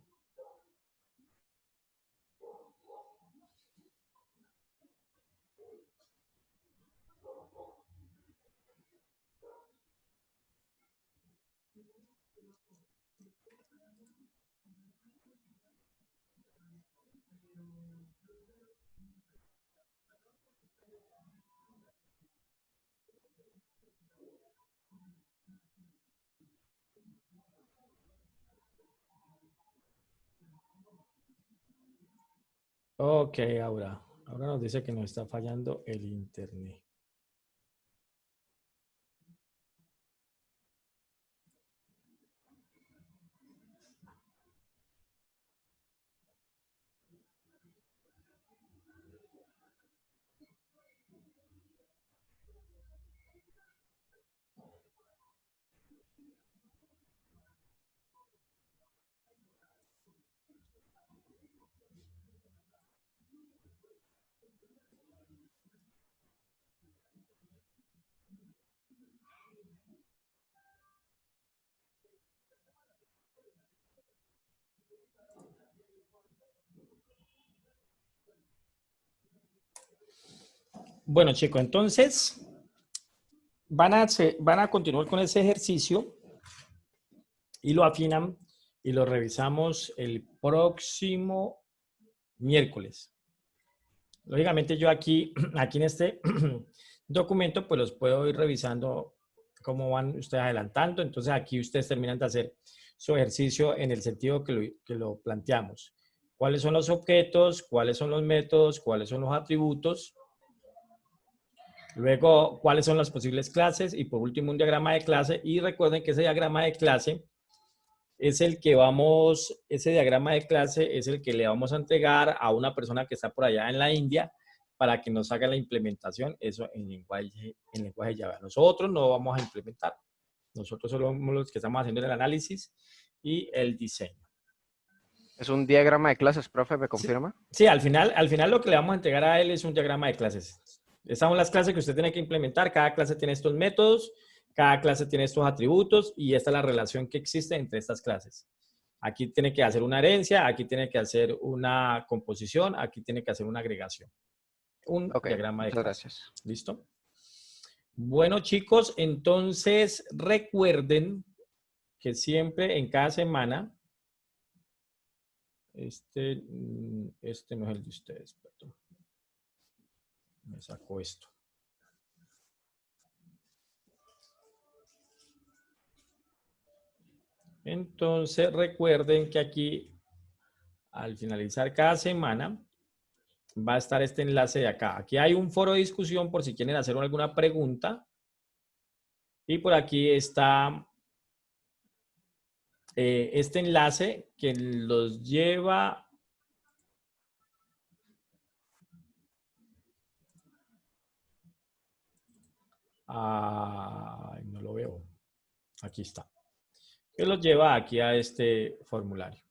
Speaker 1: Ok, ahora nos dice que nos está fallando el internet. Bueno, chicos, entonces van a continuar con ese ejercicio y lo afinan y lo revisamos el próximo miércoles. Lógicamente yo aquí en este documento pues los puedo ir revisando cómo van ustedes adelantando. Entonces aquí ustedes terminan de hacer su ejercicio en el sentido que lo planteamos. ¿Cuáles son los objetos? ¿Cuáles son los métodos? ¿Cuáles son los atributos? Luego, ¿cuáles son las posibles clases? Y por último, un diagrama de clase. Y recuerden que ese diagrama de clase es el que ese diagrama de clase es el que le vamos a entregar a una persona que está por allá en la India para que nos haga la implementación, eso en lenguaje Java. Nosotros no vamos a implementar. Nosotros solo somos los que estamos haciendo el análisis y el diseño.
Speaker 5: ¿Es un diagrama de clases, profe? ¿Me confirma?
Speaker 1: Sí, al final lo que le vamos a entregar a él es un diagrama de clases. Estas son las clases que usted tiene que implementar. Cada clase tiene estos métodos, cada clase tiene estos atributos y esta es la relación que existe entre estas clases. Aquí tiene que hacer una herencia, aquí tiene que hacer una composición, aquí tiene que hacer una agregación. Un diagrama de clases.
Speaker 5: Gracias.
Speaker 1: ¿Listo? Bueno, chicos, entonces recuerden que siempre en cada semana, este no es el de ustedes, perdón. Me sacó esto. Entonces recuerden que aquí, al finalizar cada semana, va a estar este enlace de acá. Aquí hay un foro de discusión por si quieren hacer alguna pregunta. Y por aquí está este enlace que los lleva a... no lo veo. Aquí está. Que los lleva aquí a este formulario.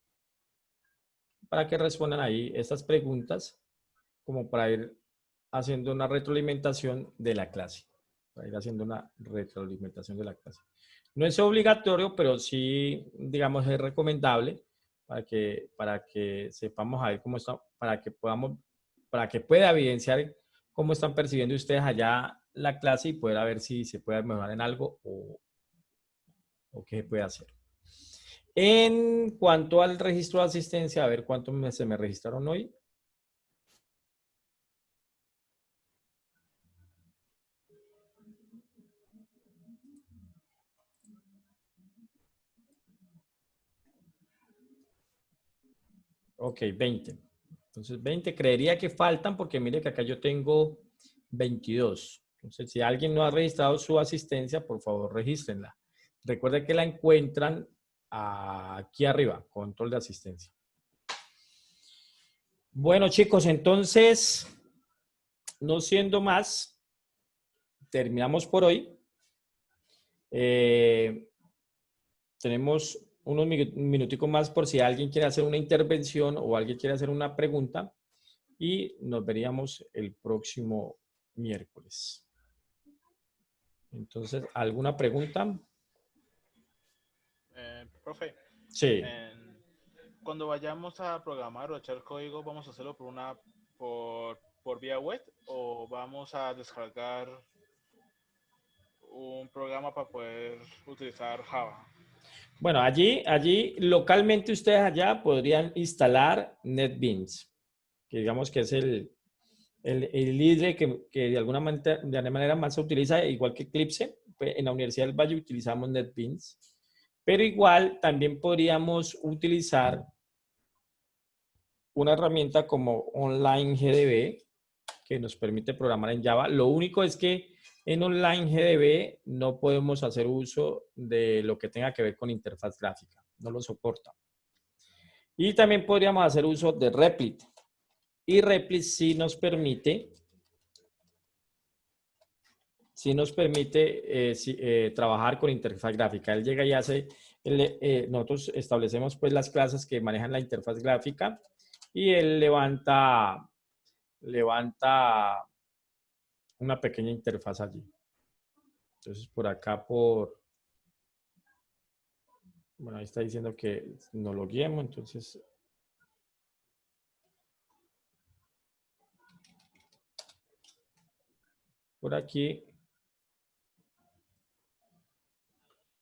Speaker 1: Para que respondan ahí estas preguntas, como para ir haciendo una retroalimentación de la clase. Para ir haciendo una retroalimentación de la clase. No es obligatorio, pero sí, digamos, es recomendable para que sepamos a ver cómo está, para que pueda evidenciar cómo están percibiendo ustedes allá la clase y poder ver si se puede mejorar en algo o qué se puede hacer. En cuanto al registro de asistencia, a ver cuántos se me registraron hoy. Ok, 20. Entonces, 20 creería que faltan porque mire que acá yo tengo 22. Entonces, si alguien no ha registrado su asistencia, por favor, regístrenla. Recuerden que la encuentran aquí arriba, control de asistencia. Bueno, chicos, entonces, no siendo más, terminamos por hoy. Tenemos unos minuticos más por si alguien quiere hacer una intervención o alguien quiere hacer una pregunta y nos veríamos el próximo miércoles. Entonces, ¿alguna pregunta?
Speaker 9: Profe,
Speaker 1: Sí.
Speaker 9: cuando vayamos a programar o echar código, ¿vamos a hacerlo por vía web o vamos a descargar un programa para poder utilizar Java?
Speaker 1: Bueno, allí localmente ustedes allá podrían instalar NetBeans, que digamos que es el líder que de alguna manera más se utiliza, igual que Eclipse. Pues en la Universidad del Valle utilizamos NetBeans, pero igual también podríamos utilizar una herramienta como Online GDB, que nos permite programar en Java. Lo único es que en Online GDB no podemos hacer uso de lo que tenga que ver con interfaz gráfica. No lo soporta. Y también podríamos hacer uso de Replit. Y Replit sí nos permite trabajar con interfaz gráfica. Él llega y hace, nosotros establecemos pues las clases que manejan la interfaz gráfica y él levanta una pequeña interfaz allí. Entonces, por acá, bueno, ahí está diciendo que nos lo guiemos, entonces. Por aquí,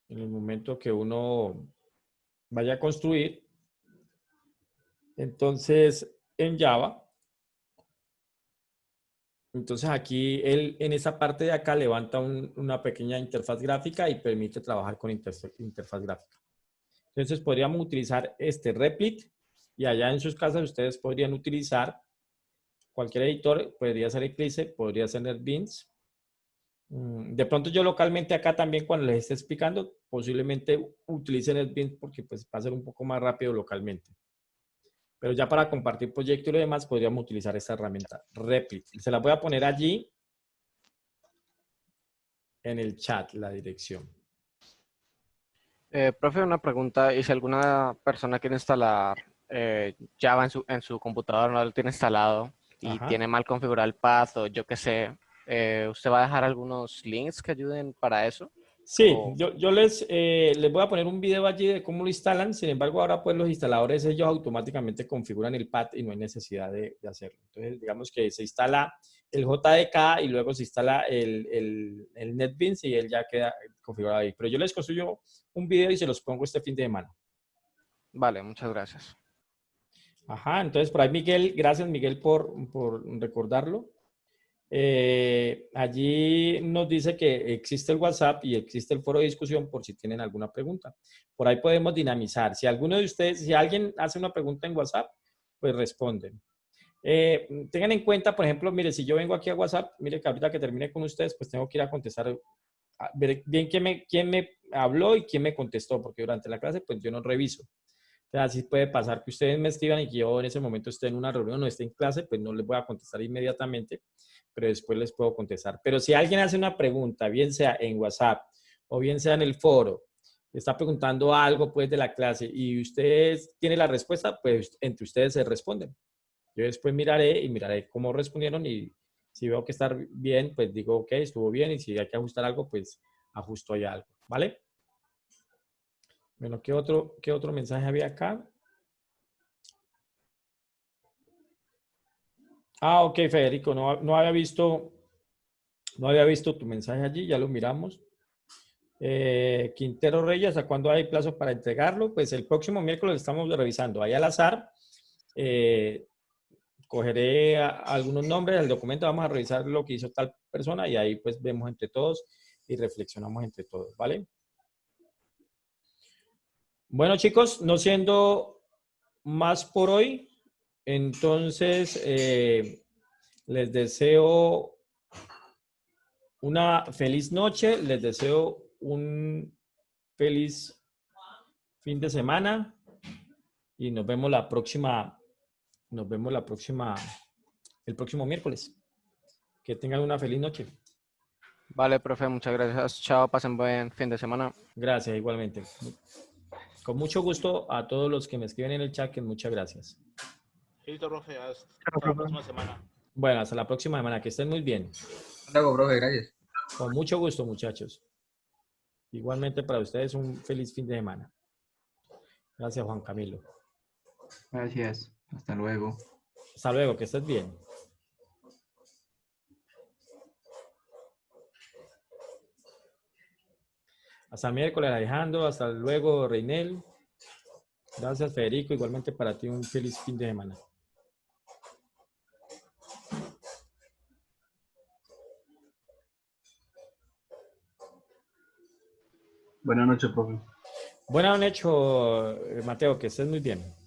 Speaker 1: en el momento que uno vaya a construir, entonces en Java, entonces aquí él en esa parte de acá levanta una pequeña interfaz gráfica y permite trabajar con interfaz gráfica. Entonces podríamos utilizar este Replit y allá en sus casas ustedes podrían utilizar cualquier editor, podría ser Eclipse, podría ser NetBeans. De pronto yo localmente acá también cuando les esté explicando, posiblemente utilicen NetBeans porque pues va a ser un poco más rápido localmente. Pero ya para compartir proyecto y lo demás, podríamos utilizar esta herramienta, Replit. Se la voy a poner allí en el chat, la dirección.
Speaker 5: Profe, una pregunta. ¿Y si alguna persona quiere instalar Java en su computador, no lo tiene instalado y
Speaker 1: Ajá.
Speaker 5: tiene mal configurado el path o yo qué sé, ¿usted va a dejar algunos links que ayuden para eso?
Speaker 1: Sí,
Speaker 5: O-
Speaker 1: yo les voy a poner un video allí de cómo lo instalan. Sin embargo, ahora pues los instaladores ellos automáticamente configuran el path y no hay necesidad de hacerlo. Entonces, digamos que se instala el JDK y luego se instala el NetBeans y él ya queda configurado ahí. Pero yo les construyo un video y se los pongo este fin de semana.
Speaker 5: Vale, muchas gracias.
Speaker 1: Ajá, entonces por ahí Miguel, gracias Miguel por recordarlo. Allí nos dice que existe el WhatsApp y existe el foro de discusión por si tienen alguna pregunta. Por ahí podemos dinamizar. Si alguno de ustedes, si alguien hace una pregunta en WhatsApp, pues responden. Tengan en cuenta, por ejemplo, mire, si yo vengo aquí a WhatsApp, mire que ahorita que termine con ustedes, pues tengo que ir a contestar, a ver bien quién me habló y quién me contestó, porque durante la clase pues yo no reviso. O sea, así puede pasar que ustedes me escriban y que yo en ese momento esté en una reunión o esté en clase, pues no les voy a contestar inmediatamente, pero después les puedo contestar. Pero si alguien hace una pregunta, bien sea en WhatsApp o bien sea en el foro, está preguntando algo pues de la clase y ustedes tienen la respuesta, pues entre ustedes se responden. Yo después miraré cómo respondieron y si veo que está bien, pues digo, ok, estuvo bien y si hay que ajustar algo, pues ajusto ahí algo, ¿vale? Bueno, ¿qué otro mensaje había acá? Ah, ok, Federico, no había visto tu mensaje allí, ya lo miramos. Quintero Reyes, ¿a cuándo hay plazo para entregarlo? Pues el próximo miércoles estamos revisando. Ahí al azar, cogeré algunos nombres del documento, vamos a revisar lo que hizo tal persona y ahí pues vemos entre todos y reflexionamos entre todos, ¿vale? Bueno, chicos, no siendo más por hoy, entonces les deseo una feliz noche, les deseo un feliz fin de semana y nos vemos la próxima nos vemos el próximo miércoles. Que tengan una feliz noche.
Speaker 5: Vale, profe, muchas gracias. Chao, pasen buen fin de semana.
Speaker 1: Gracias, igualmente. Con mucho gusto a todos los que me escriben en el chat, que muchas gracias.
Speaker 9: Listo, profe, hasta la
Speaker 4: profe.
Speaker 9: próxima semana.
Speaker 1: Bueno, hasta la próxima semana. Que estén muy bien.
Speaker 2: Hasta luego, profe, gracias.
Speaker 1: Con mucho gusto, muchachos. Igualmente para ustedes un feliz fin de semana. Gracias, Juan Camilo.
Speaker 11: Gracias. Hasta luego.
Speaker 1: Hasta luego, que estés bien. Hasta el miércoles, Alejandro. Hasta luego, Reinel. Gracias, Federico. Igualmente para ti un feliz fin de semana.
Speaker 2: Buenas noches, profe.
Speaker 1: Buenas noches, Mateo. Que estés muy bien.